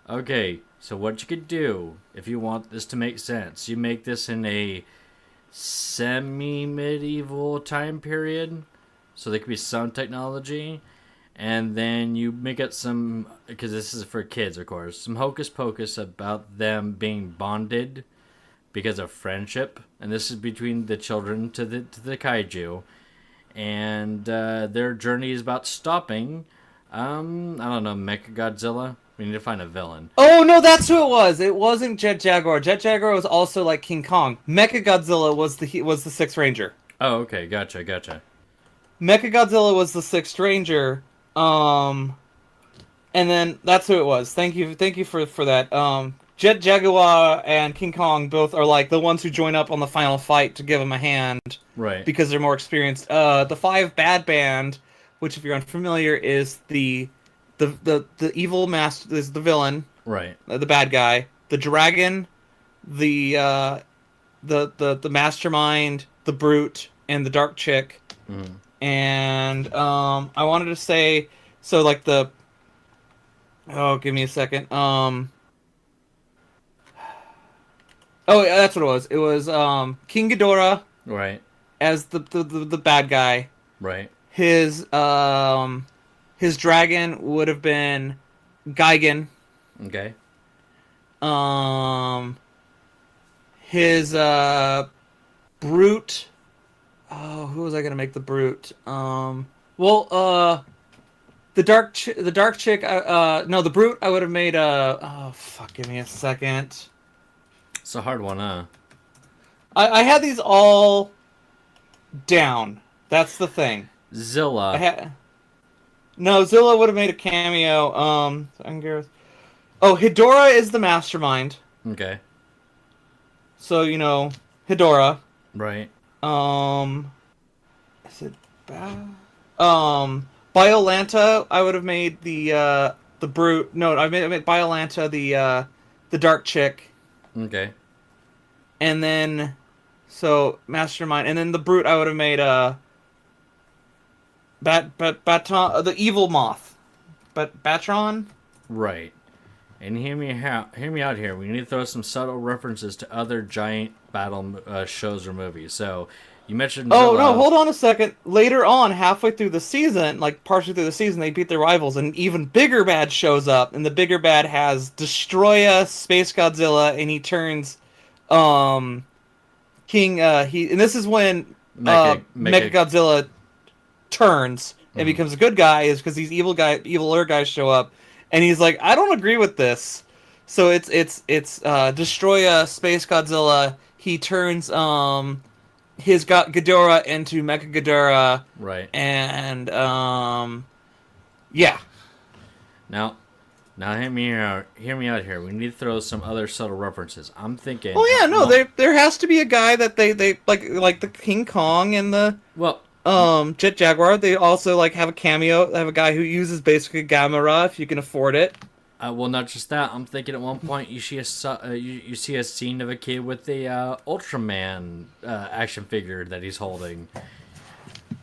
Okay, so what you could do if you want this to make sense, you make this in a semi-medieval time period, so there could be some technology, and then you make it some, because this is for kids, of course, some hocus pocus about them being bonded because of friendship, and this is between the children to the kaiju, and their journey is about stopping. I don't know, Mechagodzilla. We need to find a villain. Oh no, that's who it was. It wasn't Jet Jaguar. Jet Jaguar was also like King Kong. Mechagodzilla was the Sixth Ranger. Oh, okay, gotcha. Mechagodzilla was the Sixth Ranger. And then that's who it was. Thank you for that. Jet Jaguar and King Kong both are like the ones who join up on the final fight to give him a hand Right. because they're more experienced. The Five Bad Band, which if you're unfamiliar is the evil master is the villain, Right. the bad guy, the dragon, the mastermind, the brute, and the dark chick. Mm. And I wanted to say so like the oh give me a second oh yeah, that's what it was. It was King Ghidorah Right. as the bad guy. Right. His dragon would have been Gigan. Okay. Um, his brute. Oh, who was I gonna make the brute? The dark chick. No, the brute. I would have made oh fuck, give me a second. It's a hard one, huh? I had these all down. That's the thing. Zilla. No, Zilla would have made a cameo. Oh, Hidora is the mastermind. Okay. So Hidora. Right. Is it Biolanta? I would have made the brute. No, I made Biolanta the dark chick, Okay. and then mastermind, and then the brute I would have made Baton the evil moth, but Batron. Right. And hear me out here. We need to throw some subtle references to other giant battle shows or movies. So, you mentioned Oh Zilla. no, hold on a second. Later on, halfway through the season, like partially through the season, they beat their rivals, and an even bigger bad shows up, and the bigger bad has Destroya, Space Godzilla, and he turns, King. And this is when Mechagodzilla turns and becomes a good guy, is because these eviler guys show up, and he's like, I don't agree with this. So it's Destroya, Space Godzilla. He turns his Ghidorah into Mechagodzilla. Right. And yeah. Now hear me out. Hear me out here. We need to throw some other subtle references. I'm thinking. Oh yeah, no, there has to be a guy that they like the King Kong and the Jet Jaguar. They also like have a cameo. They have a guy who uses basically Gamera if you can afford it. Well, not just that. I'm thinking at one point you see you see a scene of a kid with a Ultraman action figure that he's holding.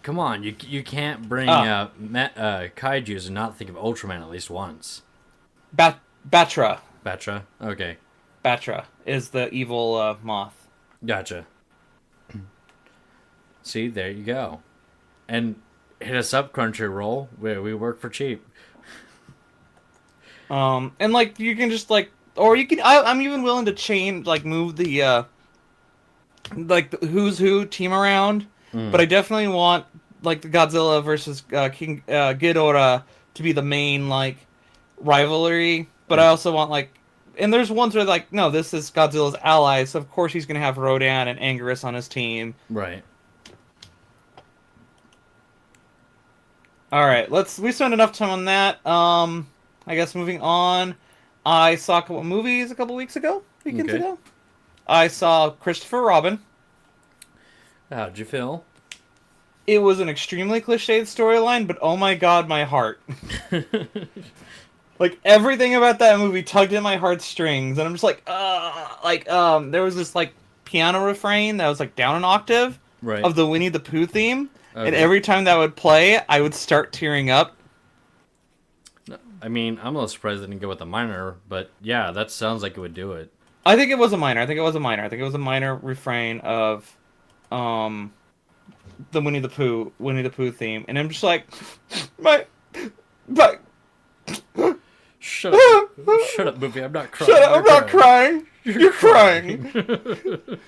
Come on, you can't bring kaiju's and not think of Ultraman at least once. Batra. Batra? Okay. Batra is the evil moth. Gotcha. See, there you go. And hit us up, Crunchyroll, where we work for cheap. And like you can just like, or you can. I'm even willing to move the like the who's who team around. But I definitely want like the Godzilla versus King Ghidorah to be the main like rivalry. But I also want like, and there's ones where like, no, this is Godzilla's allies, so of course he's gonna have Rodan and Anguirus on his team. Right. All right, we spent enough time on that. I guess moving on, I saw a couple movies a couple weekends ago. I saw Christopher Robin. How'd you feel? it was an extremely cliched storyline, but oh my god, my heart. Like everything about that movie tugged at my heartstrings, and I'm just there was this like piano refrain that was like down an octave Right. of the Winnie the Pooh theme, and Okay. every time that would play, I would start tearing up. No, I mean, I'm a little surprised they didn't go with a minor, but yeah, that sounds like it would do it. I think it was a minor. I think it was a minor. I think it was a minor refrain of um the Winnie the Pooh theme, and I'm just like, my, my, Shut up. Shut up, movie. I'm not crying. shut up! You're I'm not crying. You're crying.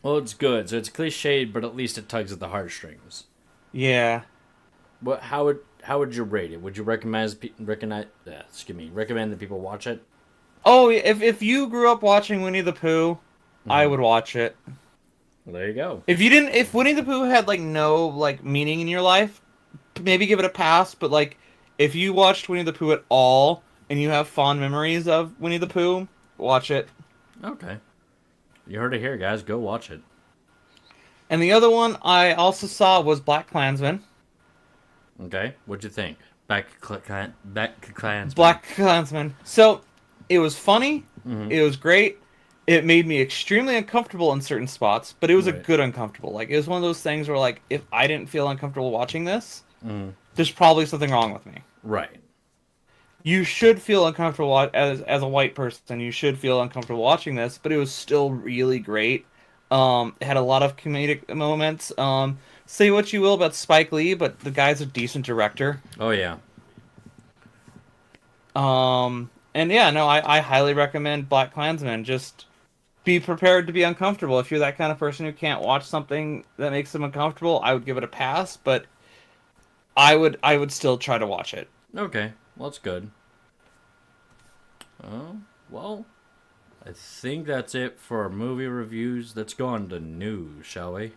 Well, it's good. So it's cliched, but at least it tugs at the heartstrings. Yeah. What? How would you rate it? Would you recommend that people watch it? Oh, if you grew up watching Winnie the Pooh, I Mhm. would watch it. Well, there you go. If Winnie the Pooh had like no like meaning in your life, maybe give it a pass. But like, if you watched Winnie the Pooh at all and you have fond memories of Winnie the Pooh, watch it. Okay. You heard it here, guys. Go watch it. And the other one I also saw was Black Klansman. Okay. What'd you think? Back Clansman. Black Klansman. So it was funny. Mm-hmm. It was great. It made me extremely uncomfortable in certain spots, but it was a Right. good uncomfortable. Like it was one of those things where like if I didn't feel uncomfortable watching this, Mm-hmm. there's probably something wrong with me. Right. You should feel uncomfortable as a white person. You should feel uncomfortable watching this, but it was still really great. It had a lot of comedic moments. Say what you will about Spike Lee, but the guy's a decent director. Oh yeah. And yeah, no, I highly recommend Black Klansman. Just be prepared to be uncomfortable. If you're that kind of person who can't watch something that makes them uncomfortable, I would give it a pass, but I would still try to watch it. Okay. Well, that's good. Oh well. I think that's it for our movie reviews. Let's go on to news, shall we?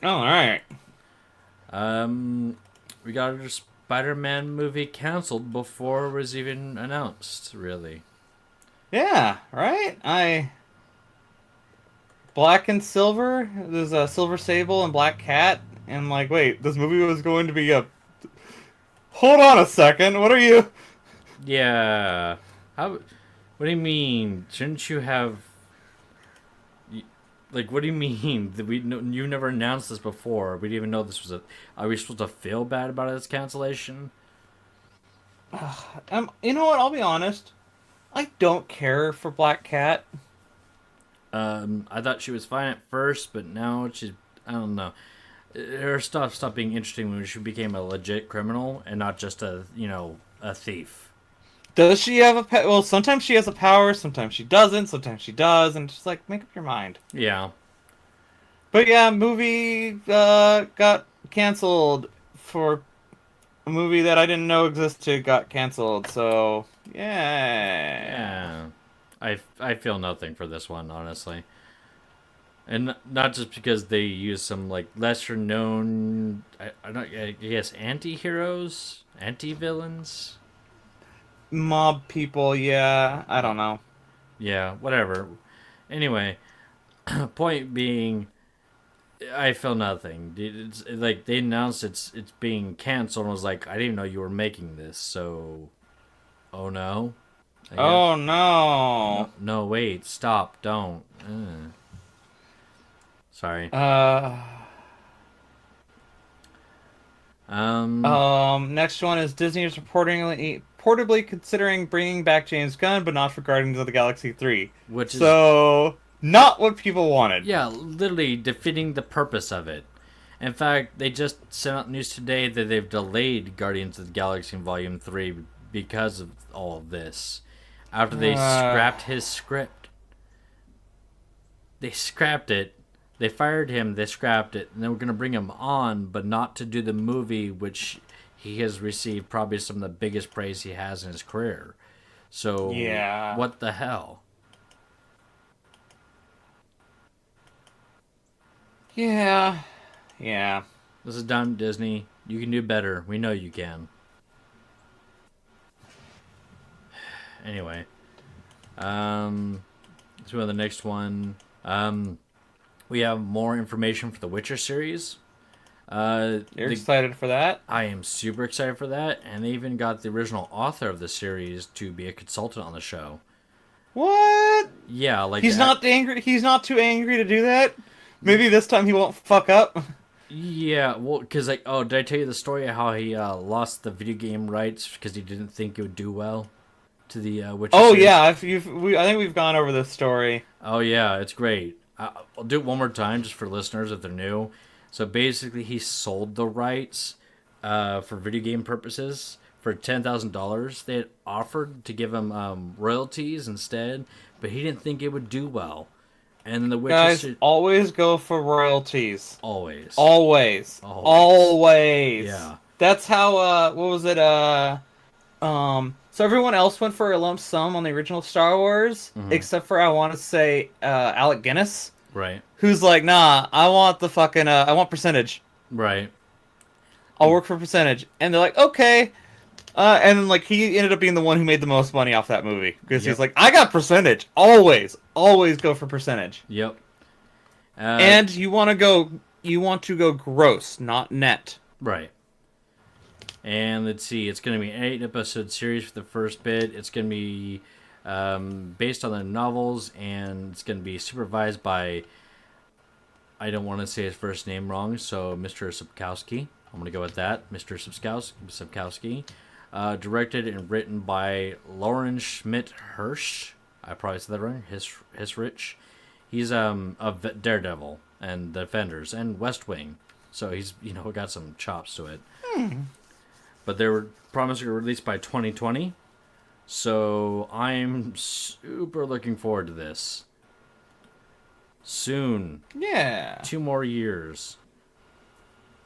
Oh, all right. We got our Spider-Man movie canceled before it was even announced. Really. Yeah, right? Black and Silver, there's a Silver Sable and Black Cat, and like, wait, this movie was going to be a... Hold on a second, what are you... Yeah. How? What do you mean? Shouldn't you have? Like, what do you mean? That you never announced this before. We didn't even know this was a. Are we supposed to feel bad about its cancellation? You know what, I'll be honest. I don't care for Black Cat. I thought she was fine at first, but now she's. I don't know. Her stuff stopped being interesting when she became a legit criminal and not just a thief. Does she have well, sometimes she has a power, sometimes she doesn't, sometimes she does, and just like, make up your mind. Yeah. But yeah, movie got canceled for a movie that I didn't know existed got canceled, so yeah. Yeah. I feel nothing for this one, honestly. And not just because they use some like lesser known, I guess anti-heroes, anti-villains. Mob people, yeah, I don't know. Yeah, whatever. Anyway, point being, I feel nothing. It's like they announced it's being canceled and was like, I didn't even know you were making this. So, oh no. I guess. Oh no. No, wait, stop, don't. Sorry. Uh Um, Next one is Disney is reportedly considering bringing back James Gunn, but not for Guardians of the Galaxy 3. which is So, not what people wanted. yeah, literally defeating the purpose of it. In fact, they just sent out news today that they've delayed Guardians of the Galaxy Volume 3 because of all of this. After they scrapped his script. They scrapped it. They fired him, they scrapped it, and they were going to bring him on, but not to do the movie, which he has received probably some of the biggest praise he has in his career. So, Yeah. what the hell? Yeah. Yeah. This is dumb, Disney. You can do better. We know you can. Anyway. Let's move on to the next one. We have more information for the Witcher series. You're excited for that? I am super excited for that, and they even got the original author of the series to be a consultant on the show. What? Yeah, like He's not angry. He's not too angry to do that. Maybe this time he won't fuck up. Yeah, well, because like, oh, did I tell you the story of how he lost the video game rights because he didn't think it would do well to the Witcher Oh series? yeah, I think we've gone over this story. Oh yeah, it's great. I'll do it one more time just for listeners if they're new. So basically, he sold the rights for video game purposes for $10,000. They had offered to give him royalties instead, but he didn't think it would do well. And then the Witcher Guys, always go for royalties. always, Always. always, Always. yeah, That's how what was it so everyone else went for a lump sum on the original Star Wars, except for I want to say Alec Guinness, right, who's like, "Nah, I want the fucking I want percentage. right. I'll work for percentage." And they're like, "Okay." And then like he ended up being the one who made the most money off that movie because Yep. he's like, "I got percentage. Always go for percentage." Yep. And you want to go gross, not net. Right. And let's see, it's going to be an 8-episode series for the first bit. It's going to be based on the novels, and it's going to be supervised by, I don't want to say his first name wrong, so Mr. Sapkowski. I'm going to go with that, Mr. Sapkowski. Directed and written by Lauren Schmidt-Hirsch. I probably said that wrong. Hisrich. He's of Daredevil and The Defenders and West Wing. So he's, got some chops to it. But they were promising a release by 2020. So I'm super looking forward to this. Soon. Yeah. 2 more years.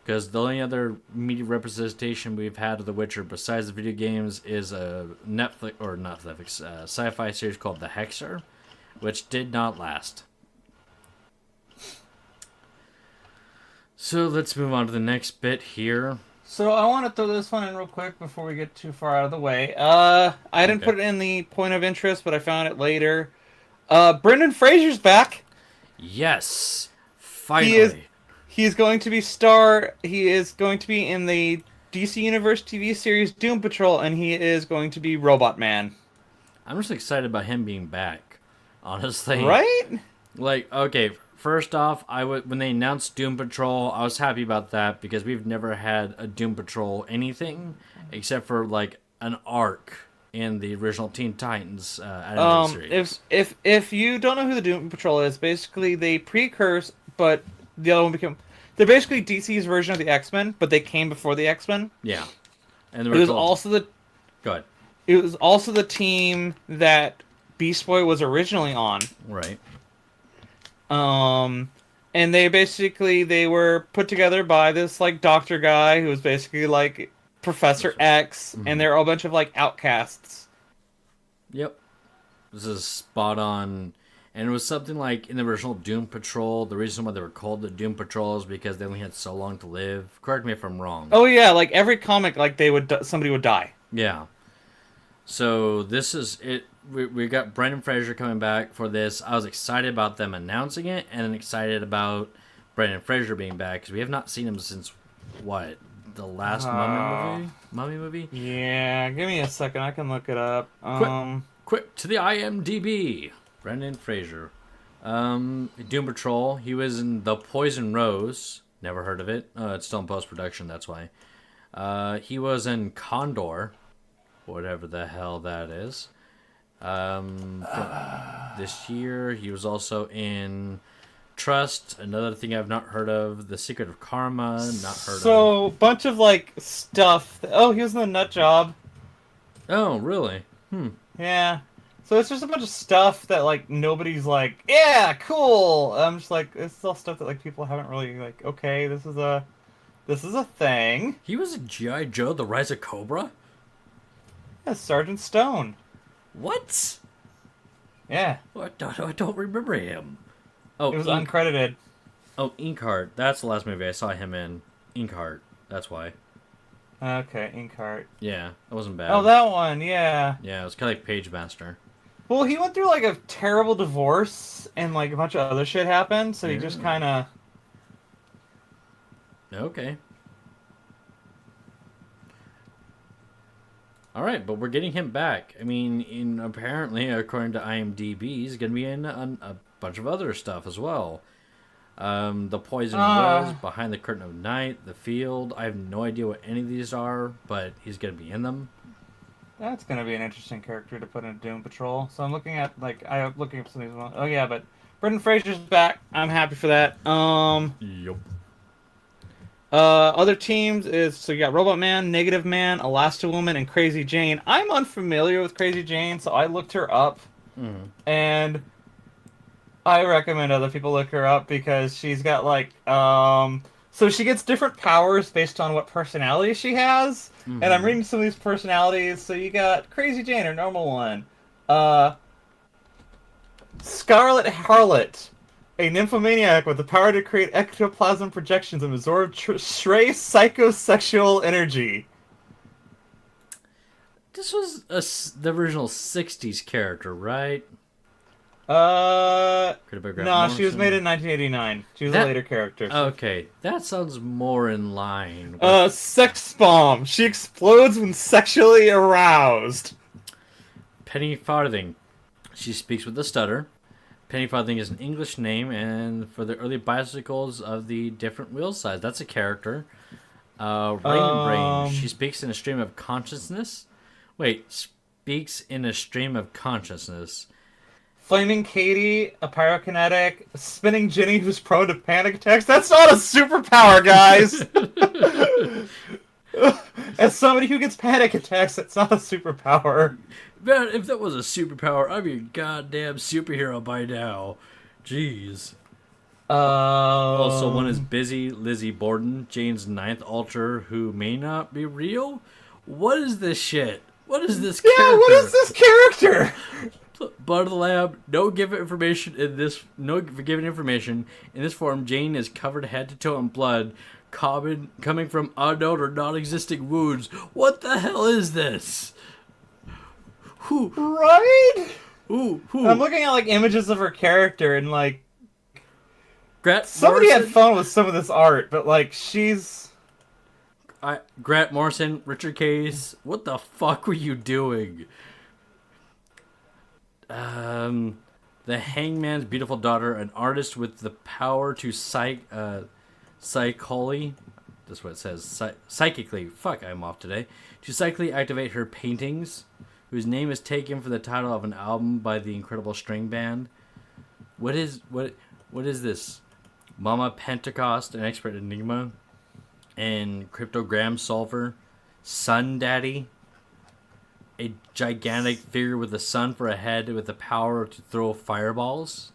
Because the only other media representation we've had of The Witcher besides the video games is a sci-fi series called The Hexer, which did not last. So let's move on to the next bit here. So I want to throw this one in real quick before we get too far out of the way. I didn't put it in the point of interest, but I found it later. Brendan Fraser's back. Yes, finally. He is going to be in the DC Universe TV series Doom Patrol, and he is going to be Robot Man. I'm just excited about him being back, honestly. Right? Like, okay, first off, when they announced Doom Patrol, I was happy about that because we've never had a Doom Patrol anything except for like an arc in the original Teen Titans animated series. If you don't know who the Doom Patrol is, basically they precurse, but the other one became. They're basically DC's version of the X-Men, but they came before the X-Men. Yeah, and it was also the. Go ahead. It was also the team that Beast Boy was originally on. Right. And they were put together by this like doctor guy who was basically like Professor X, and they're all a bunch of like outcasts. Yep. This is spot on. And it was something like in the original Doom Patrol, the reason why they were called the Doom Patrol is because they only had so long to live. Correct me if I'm wrong. Oh yeah, like every comic, like somebody would die. Yeah. So this is it. We got Brendan Fraser coming back for this. I was excited about them announcing it, and then excited about Brendan Fraser being back because we have not seen him since what, the last Mummy movie? Yeah, give me a second. I can look it up. Quick to the IMDb. Brendan Fraser. Doom Patrol. He was in The Poison Rose. Never heard of it. It's still in post-production, that's why. He was in Condor. Whatever the hell that is. This year, he was also in Trust. Another thing I've not heard of. The Secret of Karma. Not heard of. So, bunch of, like, stuff. Oh, he was in The Nut Job. Oh, really? Yeah. So it's just a bunch of stuff that like nobody's like, yeah, cool. I'm just like, it's all stuff that like people haven't really like. Okay, this is a thing. He was in G.I. Joe: The Rise of Cobra. Yeah, Sergeant Stone. What? Yeah. I don't remember him. Oh, it was uncredited. Oh, Inkheart. That's the last movie I saw him in. Inkheart. That's why. Okay, Inkheart. Yeah, that wasn't bad. Oh, that one. Yeah. Yeah, it was kind of like Page Master. Well, he went through like a terrible divorce and like a bunch of other shit happened, so he just kind of. Okay. All right, but we're getting him back. I mean, apparently, according to IMDb, he's going to be in a bunch of other stuff as well. The Poison Wells, Behind the Curtain of Night, The Field. I have no idea what any of these are, but he's going to be in them. That's going to be an interesting character to put in Doom Patrol. So I'm looking at I'm looking up some of these. Oh yeah, but Brendan Fraser's back. I'm happy for that. Yup. Other teams is so you got Robot Man, Negative Man, Elasti-Woman, and Crazy Jane. I'm unfamiliar with Crazy Jane, so I looked her up, and I recommend other people look her up because she's got like so she gets different powers based on what personality she has, and I'm reading some of these personalities. So you got Crazy Jane, her normal one, Scarlet Harlot. A nymphomaniac with the power to create ectoplasm projections and absorb stray psychosexual energy. This was the original 60s character, right? No, she was made in 1989. She was a later character. So. Okay, that sounds more in line. Sex bomb. She explodes when sexually aroused. Penny Farthing. She speaks with a stutter. Penny Farthing is an English name, and for the early bicycles of the different wheel size. That's a character. Rain Brain. She speaks in a stream of consciousness. Wait, speaks in a stream of consciousness. Flaming Katie, a pyrokinetic. Spinning Jenny, who's prone to panic attacks. That's not a superpower, guys! As somebody who gets panic attacks, that's not a superpower. Man, if that was a superpower, I'd be a goddamn superhero by now. Jeez. Also, one is Busy Lizzie Borden, Jane's ninth alter, who may not be real. What is this shit? What is this character? Yeah, what is this character? Blood of the Lab. No given information in this. No given information in this form. Jane is covered head to toe in blood, coming from unknown or non-existing wounds. What the hell is this? Who? Right? Who? I'm looking at like images of her character and like somebody had fun with some of this art, but like she's Grant Morrison, Richard Case. What the fuck were you doing? The Hangman's beautiful daughter, an artist with the power to psychically. That's what it says. Psychically. Fuck, I'm off today. To psychically activate her paintings, whose name is taken from the title of an album by the Incredible String Band. What is this? Mama Pentecost, an expert enigma, and cryptogram solver. Sun Daddy, a gigantic figure with a sun for a head with the power to throw fireballs.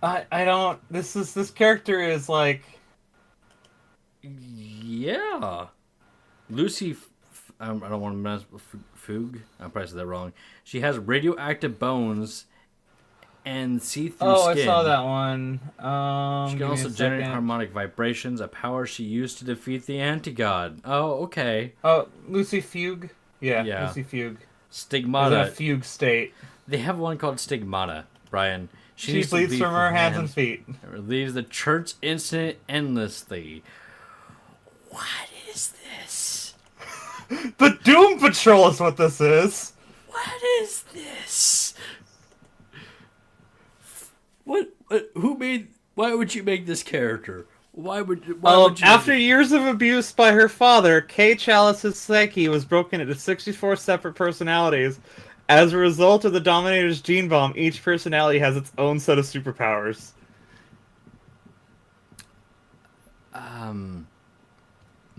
I don't. This character is like. Yeah, Lucy. I don't want to mess with Foog. I probably said that wrong. She has radioactive bones and see-through skin. I saw that one. She can also generate harmonic vibrations, a power she used to defeat the anti-god. Oh, okay. Oh, Lucy Fugue? Yeah. Lucy Fugue. Stigmata. In a fugue state. They have one called Stigmata, Brian. She bleeds from her hands and feet. It relieves the church incident endlessly. What is this? The Doom Patrol is what this is. What is this? What? Who made? Why would you make this character? Why would you? After years of abuse by her father, Kay Chalice's psyche was broken into 64 separate personalities. As a result of the Dominator's gene bomb, each personality has its own set of superpowers.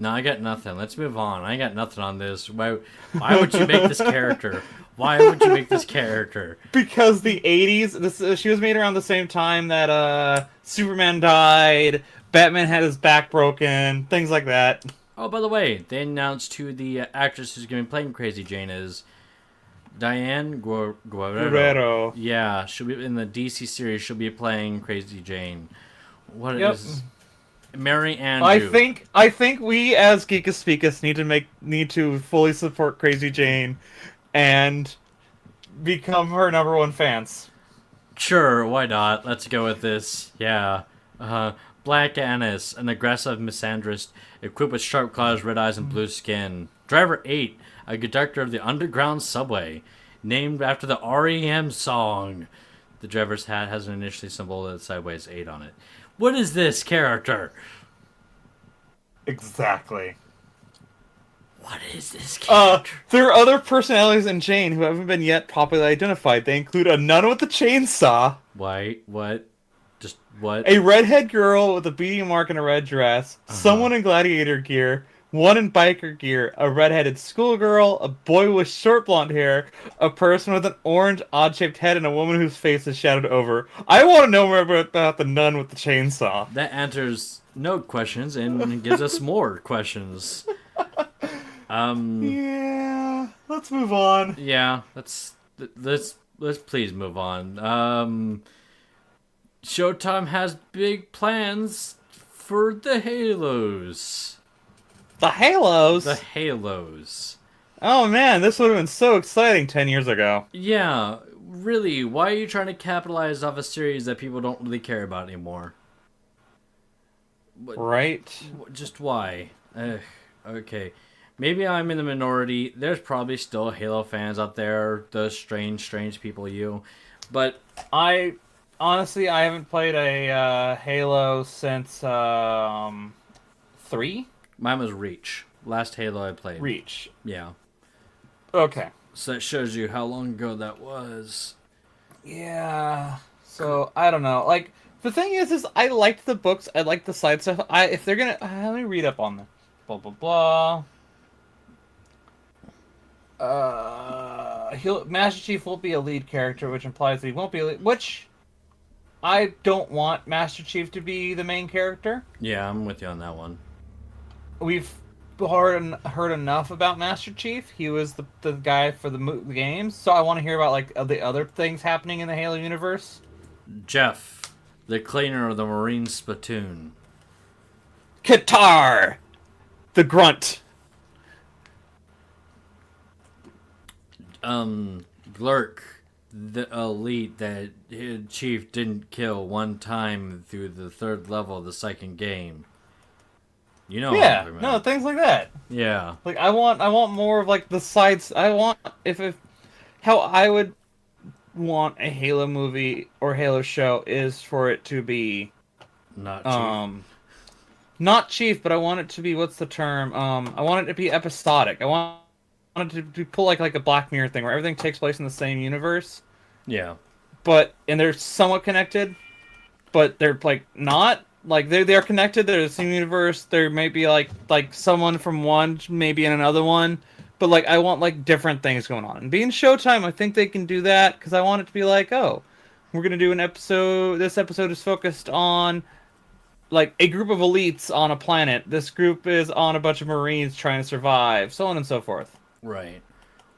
No, I got nothing. Let's move on. I got nothing on this. Why would you make this character? Why would you make this character? Because the 80s, she was made around the same time that Superman died, Batman had his back broken, things like that. Oh, by the way, they announced who the actress who's going to be playing Crazy Jane is. Diane Guerrero. Yeah, she'll be in the DC series. She'll be playing Crazy Jane. What is Mary Andrew? I think we as Geekus Speakus need to fully support Crazy Jane, and become her #1 fans. Sure, why not? Let's go with this. Yeah. Black Annis, an aggressive misandrist equipped with sharp claws, red eyes, and blue skin. Driver 8, a conductor of the underground subway, named after the REM song. The driver's hat has an initially symbol that sideways 8 on it. What is this character? Exactly. What is this character? There are other personalities in Jane who haven't been yet properly identified. They include a nun with a chainsaw, Why? What? Just what? a redhead girl with a beating mark and a red dress, someone in gladiator gear, one in biker gear, a redheaded schoolgirl, a boy with short blonde hair, a person with an orange odd-shaped head, and a woman whose face is shadowed over. I want to know more about the nun with the chainsaw. That answers no questions and gives us more questions. Yeah, let's move on. Yeah, let's please move on. Showtime has big plans for the Halos. The Halos? The Halos. Oh man, this would have been so exciting 10 years ago. Yeah, really, why are you trying to capitalize off a series that people don't really care about anymore? Right? Just why? Okay. Maybe I'm in the minority. There's probably still Halo fans out there, those strange people you. But I haven't played a Halo since 3? mine was Reach. Last Halo I played. Reach. Yeah. Okay. So that shows you how long ago that was. Yeah. So I don't know. Like the thing is I liked the books. I liked the side stuff. If they're gonna let me read up on them. Blah blah blah. Master Chief won't be a lead character, which implies that he won't be which I don't want Master Chief to be the main character. Yeah, I'm with you on that one. We've heard enough about Master Chief. He was the guy for the games, so I want to hear about like the other things happening in the Halo universe. Jeff, the cleaner of the Marine Spittoon. Qatar, the grunt. Glurk, the elite that Chief didn't kill one time through the 3rd level of the 2nd game. You know, Yeah, no, things like that. Yeah, Like I want more of like the sides. I want if how I would want a Halo movie or Halo show is for it to be not Chief. Not Chief, but I want it to be what's the term? I want it to be episodic. I want it to pull like a Black Mirror thing where everything takes place in the same universe. Yeah, and they're somewhat connected, but they're like not. Like they are connected. They're the same universe. There may be like someone from one maybe in another one, but like I want like different things going on. And being Showtime, I think they can do that because I want it to be like, oh, we're gonna do an episode. This episode is focused on like a group of elites on a planet. This group is on a bunch of Marines trying to survive, so on and so forth. right.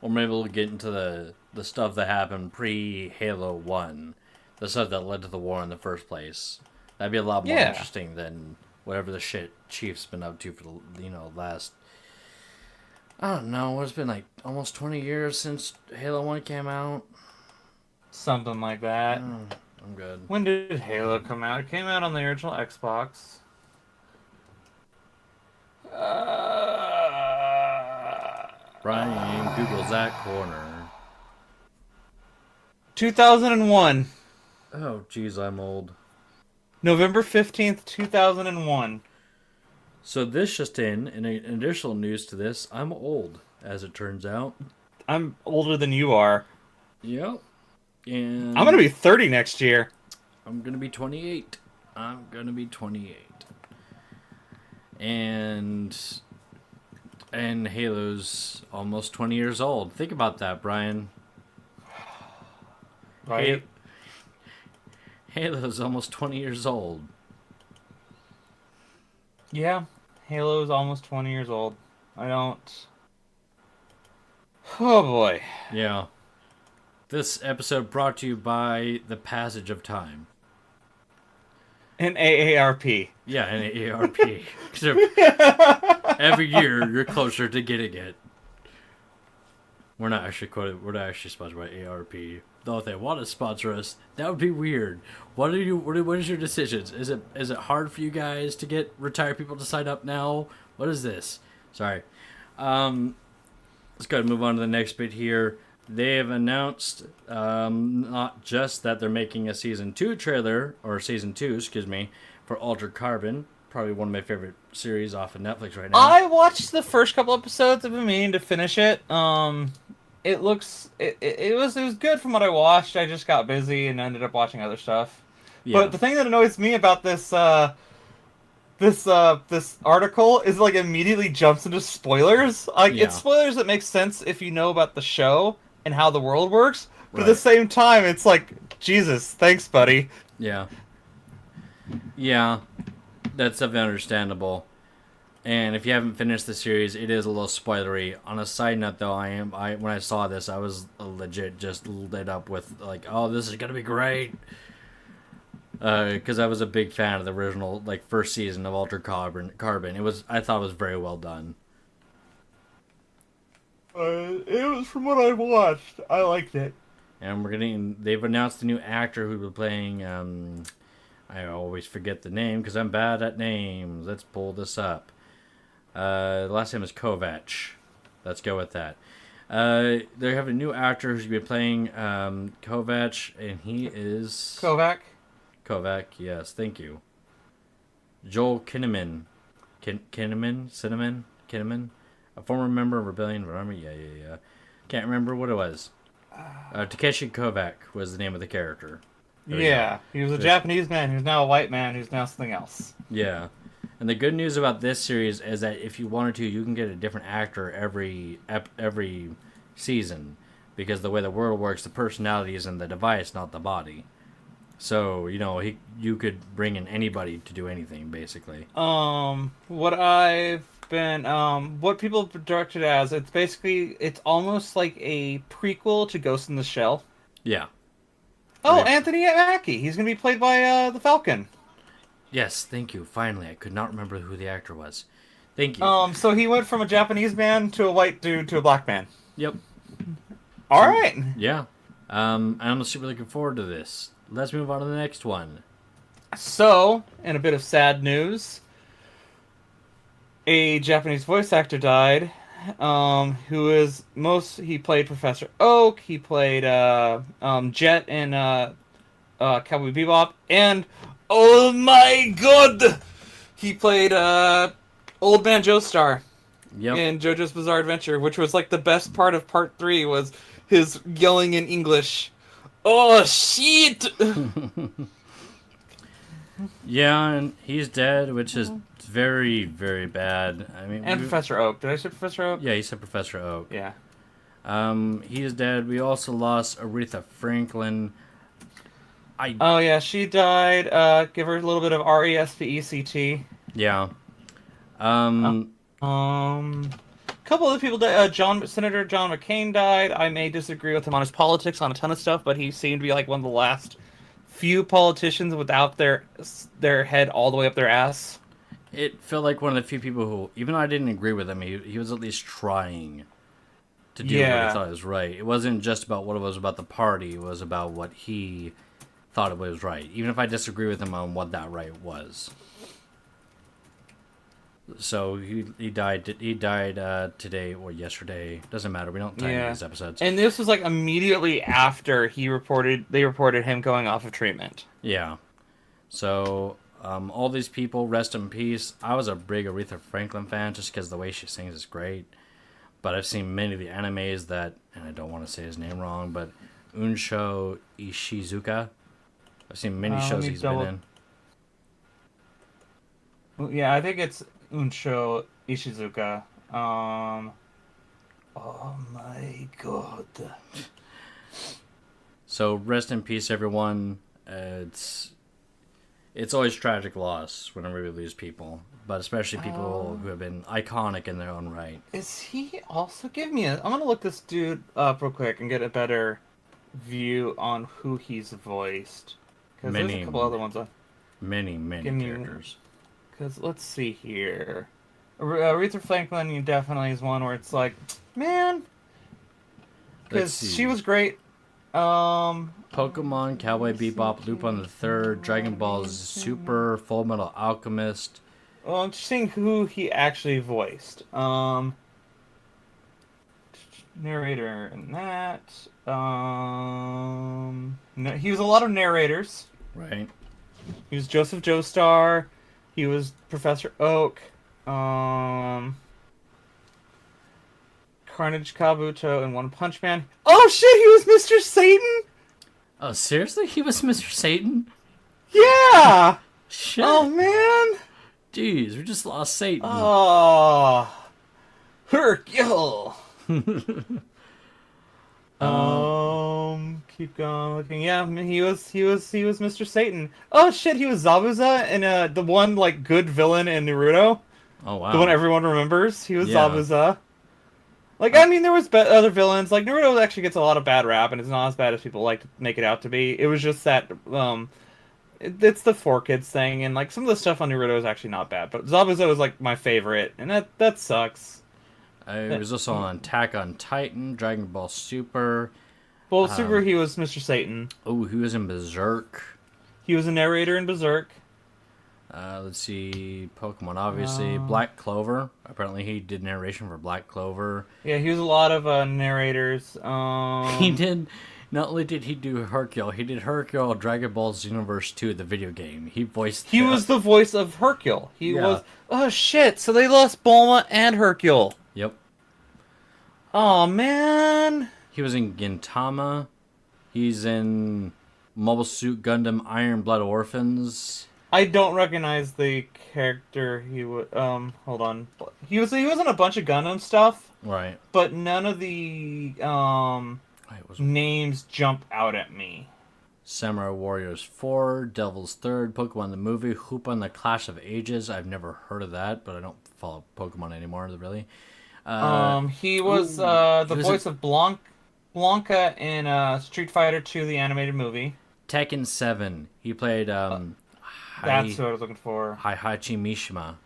Or maybe we'll get into the stuff that happened pre-Halo 1. The stuff that led to the war in the first place. That'd be a lot more interesting than whatever the shit Chief's been up to for the, last... I don't know, it's been like almost 20 years since Halo 1 came out. Something like that. I'm good. When did Halo come out? It came out on the original Xbox. Brian Google's that corner. 2001. Oh, jeez, I'm old. November 15th, 2001. So this just in additional news to this, I'm old, as it turns out. I'm older than you are. Yep. And I'm going to be 30 next year. I'm going to be 28. I'm going to be 28. And Halo's almost 20 years old. Think about that, Brian. Right? Halo's almost 20 years old. Yeah. Halo's almost 20 years old. I don't... Oh, boy. Yeah. This episode brought to you by The Passage of Time. An AARP. Yeah, an AARP. Every year, you're closer to getting it. We're not actually quoted. We're not actually sponsored by ARP. Though if they want to sponsor us, that would be weird. What is your decisions? Is it hard for you guys to get retired people to sign up now? What is this? Sorry. Let's go ahead and move on to the next bit here. They have announced not just that they're making a season 2 trailer, or season 2, excuse me, for Altered Carbon. Probably one of my favorite series off of Netflix right now. I watched the first couple episodes. I've been meaning to finish it. It was good from what I watched. I just got busy and ended up watching other stuff. Yeah. But the thing that annoys me about this article is like immediately jumps into spoilers. Like Yeah. it's spoilers that make sense if you know about the show and how the world works. But at Right. the same time, it's like, Jesus, thanks, buddy. Yeah. Yeah. That's definitely understandable. And if you haven't finished the series, it is a little spoilery. On a side note, though, when I saw this, I was legit just lit up with like, oh, this is gonna be great. Because I was a big fan of the original, like, first season of Altered Carbon. I thought it was very well done. It was from what I watched. I liked it. And they've announced a new actor who will be playing. I always forget the name because I'm bad at names. Let's pull this up. The last name is Kovac. Let's go with that. They have a new actor who's going to be playing Kovac, and he is... Kovac, yes, thank you. Joel Kinnaman. Kinnaman? A former member of Rebellion Army? Yeah. Can't remember what it was. Takeshi Kovac was the name of the character. Yeah, he was a Japanese man who's now a white man who's now something else. Yeah. And the good news about this series is that if you wanted to, you can get a different actor every season. Because the way the world works, the personality is in the device, not the body. So, you could bring in anybody to do anything, basically. What people have directed as, it's almost like a prequel to Ghost in the Shell. Yeah. Oh, Right. Anthony Mackie. He's going to be played by the Falcon. Yes, thank you. Finally, I could not remember who the actor was. Thank you. So he went from a Japanese man to a white dude to a black man. Yep. All right. Yeah. I'm super looking forward to this. Let's move on to the next one. So, in a bit of sad news, a Japanese voice actor died. He played Professor Oak. He played Jet in Cowboy Bebop, and oh my god, he played Old Man Joestar in JoJo's Bizarre Adventure, which was like the best part of Part 3 was his yelling in English. Oh shit! Yeah, and he's dead, which is very, very bad. I mean, And Professor Oak. Did I say Professor Oak? Yeah, he said Professor Oak. Yeah. He is dead. We also lost Aretha Franklin. Oh yeah, she died. Give her a little bit of RESPECT. Yeah. Couple other people died. Senator John McCain died. I may disagree with him on his politics on a ton of stuff, but he seemed to be like one of the last few politicians without their head all the way up their ass. It felt like one of the few people who, even though I didn't agree with him, he was at least trying to do what he thought was right. It wasn't just about what it was about the party. It was about what he thought it was right, even if I disagree with him on what that right was. So he died today or yesterday. Doesn't matter. We don't time these episodes. And this was like immediately after they reported him going off of treatment. Yeah. So all these people, rest in peace. I was a big Aretha Franklin fan just because the way she sings is great. But I've seen many of the animes that, and I don't want to say his name wrong, but Unsho Ishizuka. I've seen many shows he's been in. Yeah, I think it's Unsho Ishizuka. Oh my god. So rest in peace, everyone. It's always tragic loss whenever we lose people, but especially people who have been iconic in their own right. Is he also? I'm gonna look this dude up real quick and get a better view on who he's voiced. Because there's a couple other ones. Many characters. Because let's see here. Aretha Franklin definitely is one where it's like, man, Let's because she see. was great. Pokemon, Cowboy Bebop, Lupin the Third, Dragon Ball Super, Full Metal Alchemist. Well, I'm just seeing who he actually voiced. Narrator and that. No, he was a lot of narrators. Right. He was Joseph Joestar. He was Professor Oak. Um, Carnage Kabuto and One Punch Man. Oh shit, he was Mr. Satan? Oh, seriously? He was Mr. Satan? Yeah! Shit. Oh man! Jeez, we just lost Satan. Oh, Hercule. Keep going looking. Yeah, I mean, he was Mr. Satan. Oh shit, he was Zabuza and the one like good villain in Naruto. Oh, wow. The one everyone remembers. He was Yeah. Zabuza. Like, I mean, there was other villains. Like, Naruto actually gets a lot of bad rap, and it's not as bad as people like to make it out to be. It was just that, it's the 4Kids thing, and, like, some of the stuff on Naruto is actually not bad. But Zabuza was, like, my favorite, and that sucks. I was also on Attack on Titan, Dragon Ball Super. Well, Super, he was Mr. Satan. Oh, he was in Berserk. He was a narrator in Berserk. Let's see, Pokemon, obviously. Black Clover. Apparently he did narration for Black Clover. Yeah, he was a lot of narrators. He did, not only did he do Hercule, he did Hercule Dragon Ball Xenoverse 2, the video game. He voiced... He was the voice of Hercule. He Yeah. was... Oh, shit, so they lost Bulma and Hercule. Yep. Oh, man. He was in Gintama. He's in Mobile Suit Gundam Iron Blood Orphans. I don't recognize the character he would. Hold on. He was in a bunch of Gundam stuff, Right. but none of the It was names jump out at me. Samurai Warriors 4, Devil's Third, Pokemon the Movie, Hoopa and the Clash of Ages. I've never heard of that, but I don't follow Pokemon anymore, really. He was the voice of Blanca in Street Fighter 2, the animated movie. Tekken 7. He played That's what I was looking for. Heihachi Mishima.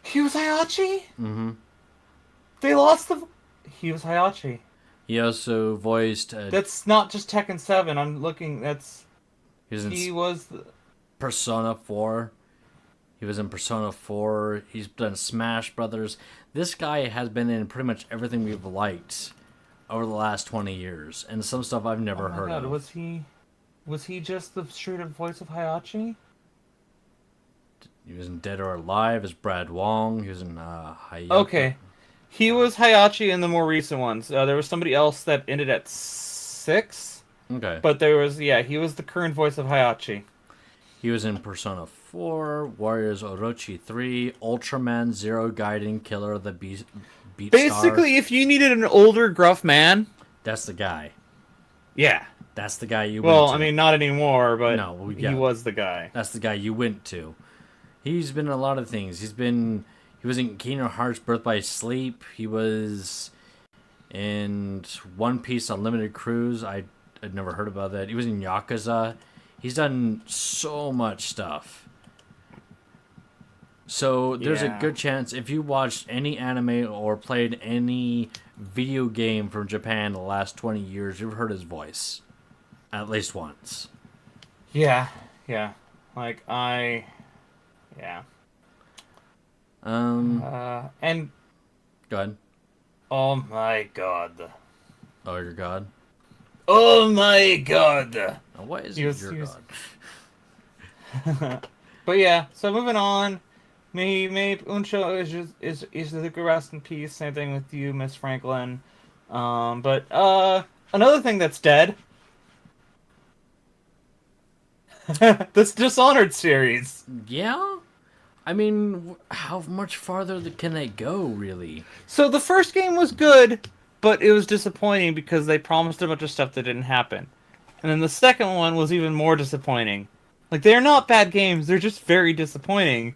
He was Hayachi? Mm-hmm. They lost the... He was Hayachi. He also voiced... That's not just Tekken 7. I'm looking... That's... he was the... Persona 4. He was in Persona 4. He's done Smash Brothers. This guy has been in pretty much everything we've liked over the last 20 years. And some stuff I've never heard of. Was he just the straight up voice of Hayachi? He was in Dead or Alive as Brad Wong. He was in Hayako. Okay. He was Hayachi in the more recent ones. There was somebody else that ended at 6. Okay. But there was, he was the current voice of Hayachi. He was in Persona 4, Warriors Orochi 3, Ultraman Zero Gaiden, Killer of the Beat Basically, if you needed an older, gruff man... That's the guy. Yeah. That's the guy you went to. Well, I mean, not anymore, but no, yeah. He was the guy. That's the guy you went to. He's been in a lot of things. He was in Kingdom Hearts Birth by Sleep. He was in One Piece Unlimited Cruise. I'd never heard about that. He was in Yakuza. He's done so much stuff. So there's a good chance if you watched any anime or played any video game from Japan in the last 20 years, you've heard his voice. At least once. Yeah. Yeah. And... Go ahead. Oh my god. Oh, your god? Oh my god. Now, what is your god? But yeah, so moving on. May Uncho is the rest in peace. Same thing with you, Miss Franklin. But another thing that's dead. This Dishonored series. Yeah? I mean, how much farther can they go, really? So the first game was good, but it was disappointing because they promised a bunch of stuff that didn't happen. And then the second one was even more disappointing. Like, they're not bad games, they're just very disappointing.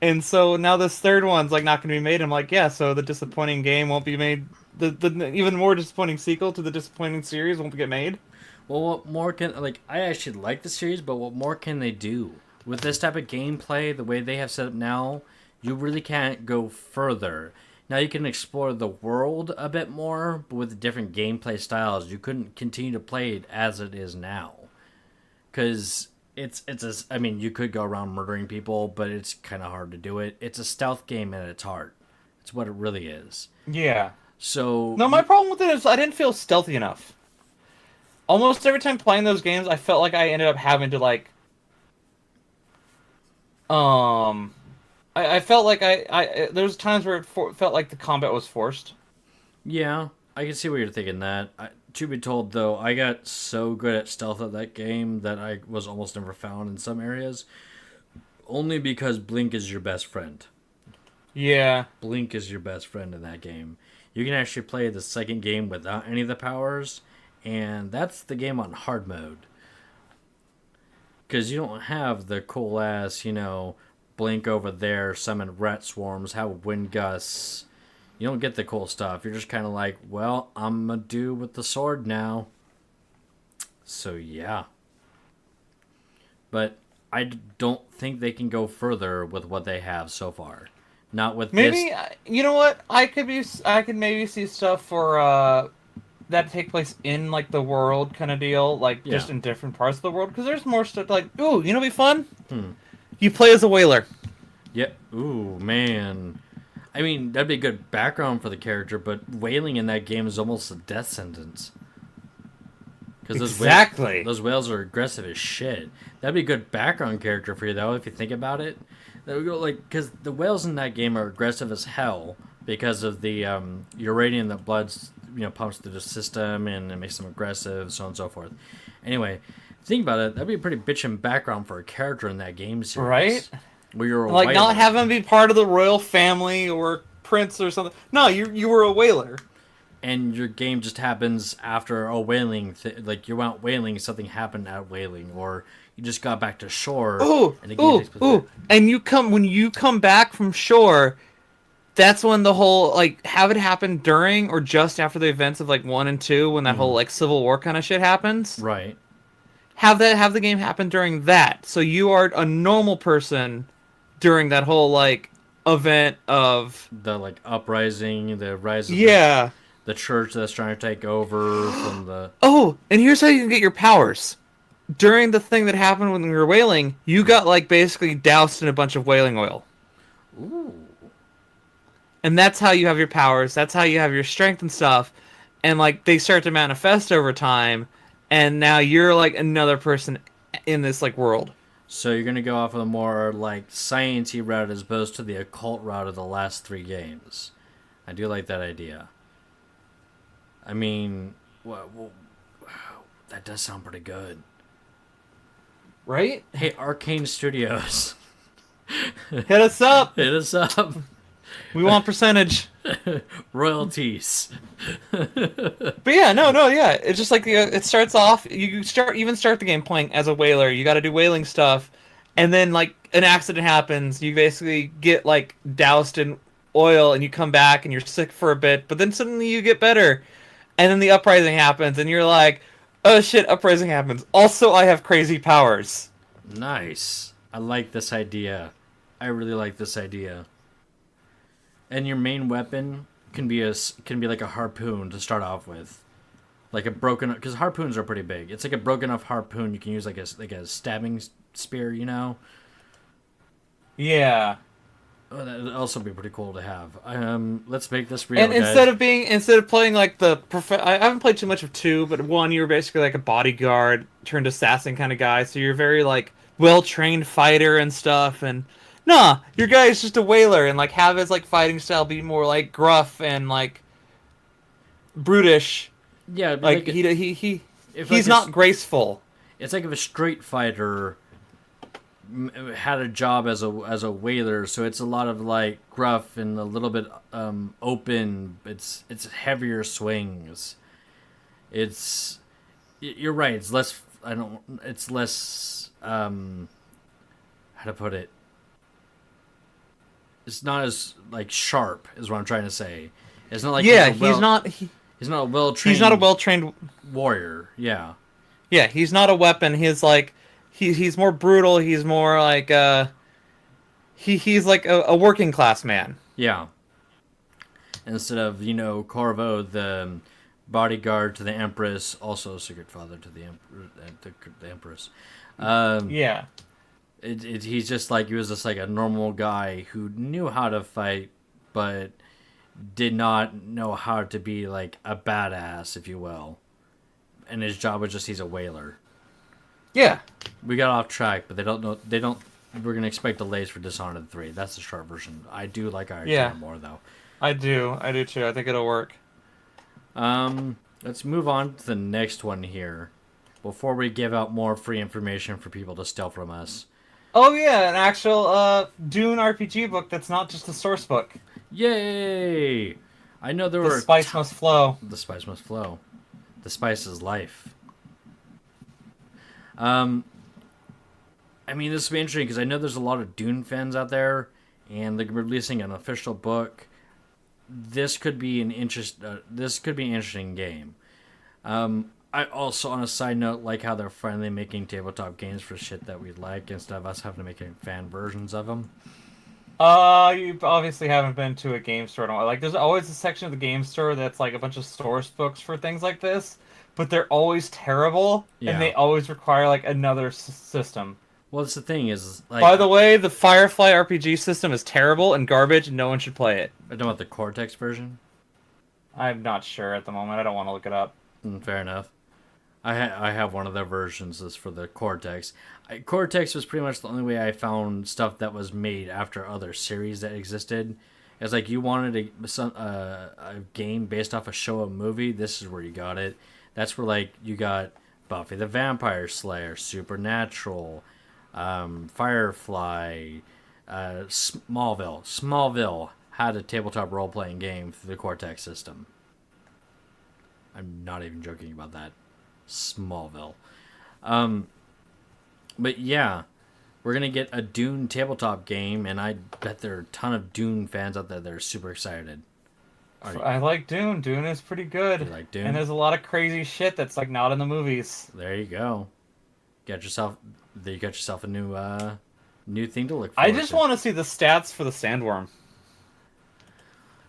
And so now this third one's like not going to be made. I'm like, yeah, so the disappointing game won't be made. The even more disappointing sequel to the disappointing series won't get made. Well, what more can... Like, I actually like the series, but what more can they do? With this type of gameplay, the way they have set up now, you really can't go further. Now you can explore the world a bit more, but with different gameplay styles. You couldn't continue to play it as it is now, because I mean, you could go around murdering people, but it's kind of hard to do it. It's a stealth game at its heart. It's what it really is. Yeah. So No, my problem with it is I didn't feel stealthy enough. Almost every time playing those games, I felt like I ended up having to like, I felt like there was times where felt like the combat was forced. yeah, I can see what you're thinking. To be told though, I got so good at stealth at that game that I was almost never found in some areas, only because Blink is your best friend. Yeah. Blink is your best friend in that game. You can actually play the second game without any of the powers, and that's the game on hard mode. Because you don't have the cool ass, blink over there, summon rat swarms, have wind gusts. You don't get the cool stuff. You're just kind of like, well, I'm a dude with the sword now. So, yeah. But I don't think they can go further with what they have so far. Not with Maybe this. you know what? I could maybe see stuff for that take place in like the world kind of deal, like just Yeah. in different parts of the world. Because there's more stuff like, ooh, you know, what'd be fun. Hmm. You play as a whaler. Yeah. Ooh, man. I mean, that'd be a good background for the character, but whaling in that game is almost a death sentence. Because Exactly. those whales are aggressive as shit. That'd be a good background character for you, though, if you think about it. That would go because the whales in that game are aggressive as hell because of the uranium that blood's pumps through the system and it makes them aggressive, so on and so forth. Anyway, think about it. That'd be a pretty bitchin' background for a character in that game series, Right? Where you're a Like whaler. not having him be part of the royal family or prince or something. No, you were a whaler. And your game just happens after a whaling, like you went whaling, something happened at whaling, or you just got back to shore. Ooh, and the game ooh, takes place ooh! And when you come back from shore, that's when the whole like have it happen during or just after the events of like 1 and 2, when that whole like Civil War kind of shit happens. Right. Have the game happen during that, so you are a normal person during that whole like event of The like uprising, the rise of yeah. the church that's trying to take over from the. Oh, and here's how you can get your powers. During the thing that happened when we were whaling, you got like basically doused in a bunch of whaling oil. Ooh. And that's how you have your powers. That's how you have your strength and stuff. And like they start to manifest over time, and now you're like another person in this like world. So you're gonna go off of a more like sciencey route as opposed to the occult route of the last 3 games. I do like that idea. I mean, wow, that does sound pretty good. Right? Hey, Arcane Studios, Hit us up. hit us up. We want percentage. Royalties. But yeah, no, yeah. It's just like it starts off. You start the game playing as a whaler. You got to do whaling stuff, and then like an accident happens. You basically get like doused in oil, and you come back and you're sick for a bit. But then suddenly you get better, and then the uprising happens, and you're like, oh shit, uprising happens. Also, I have crazy powers. Nice. I like this idea. I really like this idea. And your main weapon can be like a harpoon to start off with, like a broken, because harpoons are pretty big. It's like a broken off harpoon you can use like a stabbing spear, Yeah. Oh, that would also be pretty cool to have. Let's make this real. And guys. instead of playing like I haven't played too much of 2, but 1 you were basically like a bodyguard turned assassin kind of guy, so you're very like well trained fighter and stuff. And nah, your guy is just a whaler, and like have his like fighting style be more like gruff and like brutish. Yeah, Like he's not graceful. It's like if a street fighter had a job as a whaler, so it's a lot of like gruff and a little bit open. It's heavier swings. You're right. It's less. It's less. How to put it? It's not as like sharp, is what I'm trying to say. It's not like Yeah, he's not a well trained. he's not a well trained warrior. Yeah. Yeah, he's not a weapon. He's like he's more brutal. He's more like he's like a working class man. Yeah. instead of, Corvo, the bodyguard to the Empress, also secret father to the Empress. Yeah. He's just like, he was just like a normal guy who knew how to fight, but did not know how to be like a badass, if you will. And his job was just, he's a whaler. Yeah. We got off track, but we're going to expect delays for Dishonored 3. That's the short version. I do like Iron more, though. I do too. I think it'll work. Let's move on to the next one here before we give out more free information for people to steal from us. Oh yeah, an actual Dune RPG book that's not just a source book. Yay! I know there were... The spice must flow. The spice must flow. The spice is life. I mean, this will be interesting because I know there's a lot of Dune fans out there, and they're releasing an official book. This could be an interesting game. I also, on a side note, like how they're finally making tabletop games for shit that we like instead of us having to make fan versions of them. You obviously haven't been to a game store in a while. Like, there's always a section of the game store that's like a bunch of source books for things like this, but they're always terrible, and they always require like another system. Well, that's the thing is, like... By the way, the Firefly RPG system is terrible and garbage, and no one should play it. I don't want the Cortex version. I'm not sure at the moment. I don't want to look it up. Fair enough. I have one of their versions is for the Cortex. Cortex was pretty much the only way I found stuff that was made after other series that existed. It's like you wanted a game based off a show or movie, this is where you got it. That's where like you got Buffy the Vampire Slayer, Supernatural, Firefly, Smallville. Smallville had a tabletop role-playing game through the Cortex system. I'm not even joking about that. Smallville. But yeah, we're going to get a Dune tabletop game, and I bet there are a ton of Dune fans out there that are super excited. I like Dune. Dune is pretty good. You like Dune? And there's a lot of crazy shit that's like not in the movies. There you go. You got yourself a new thing to look forward to. I just want to see the stats for the sandworm.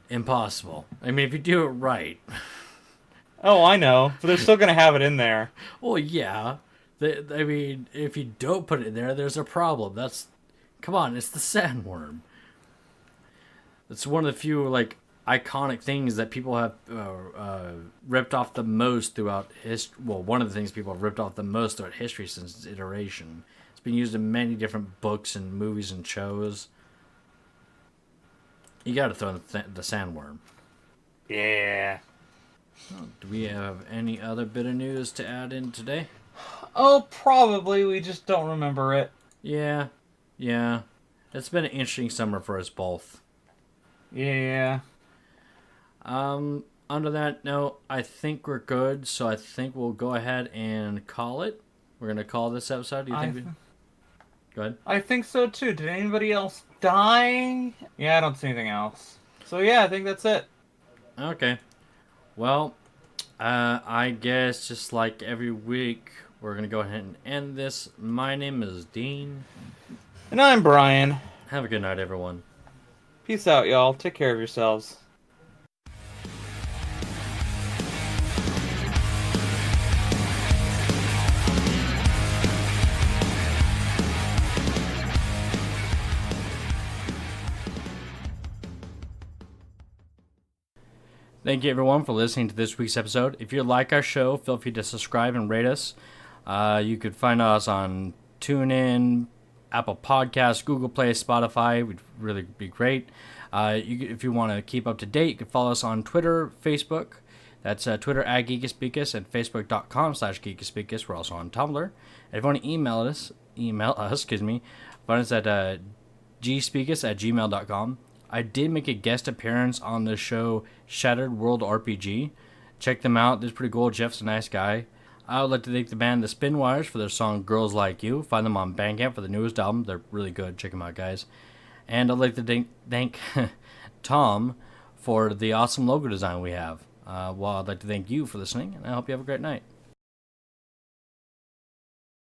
Impossible. I mean, if you do it right. Oh, I know, but they're still gonna have it in there. Well, yeah. I mean, if you don't put it in there, there's a problem. Come on, it's the sandworm. It's one of the few like iconic things that people have ripped off the most throughout history. Well, one of the things people have ripped off the most throughout history since its iteration. It's been used in many different books and movies and shows. You got to throw in the sandworm. Yeah. Oh, do we have any other bit of news to add in today? Oh, probably. We just don't remember it. Yeah. It's been an interesting summer for us both. Yeah. Under that note, I think we're good, so I think we'll go ahead and call it. We're going to call this episode. Do you think Go ahead. I think so, too. Did anybody else die? Yeah, I don't see anything else. So, yeah, I think that's it. Okay. Well, I guess just like every week, we're going to go ahead and end this. My name is Dean. And I'm Brian. Have a good night, everyone. Peace out, y'all. Take care of yourselves. Thank you, everyone, for listening to this week's episode. If you like our show, feel free to subscribe and rate us. You could find us on TuneIn, Apple Podcasts, Google Play, Spotify. It would really be great. If you want to keep up to date, you can follow us on Twitter, Facebook. That's Twitter at Geekus Speakus and Facebook.com/Geekus Speakus. We're also on Tumblr. And if you want to email us, find us at gspeakus@gmail.com. I did make a guest appearance on the show Shattered World RPG. Check them out. They're pretty cool. Jeff's a nice guy. I would like to thank the band The Spinwires for their song Girls Like You. Find them on Bandcamp for the newest album. They're really good. Check them out, guys. And I'd like to thank Tom for the awesome logo design we have. I'd like to thank you for listening, and I hope you have a great night.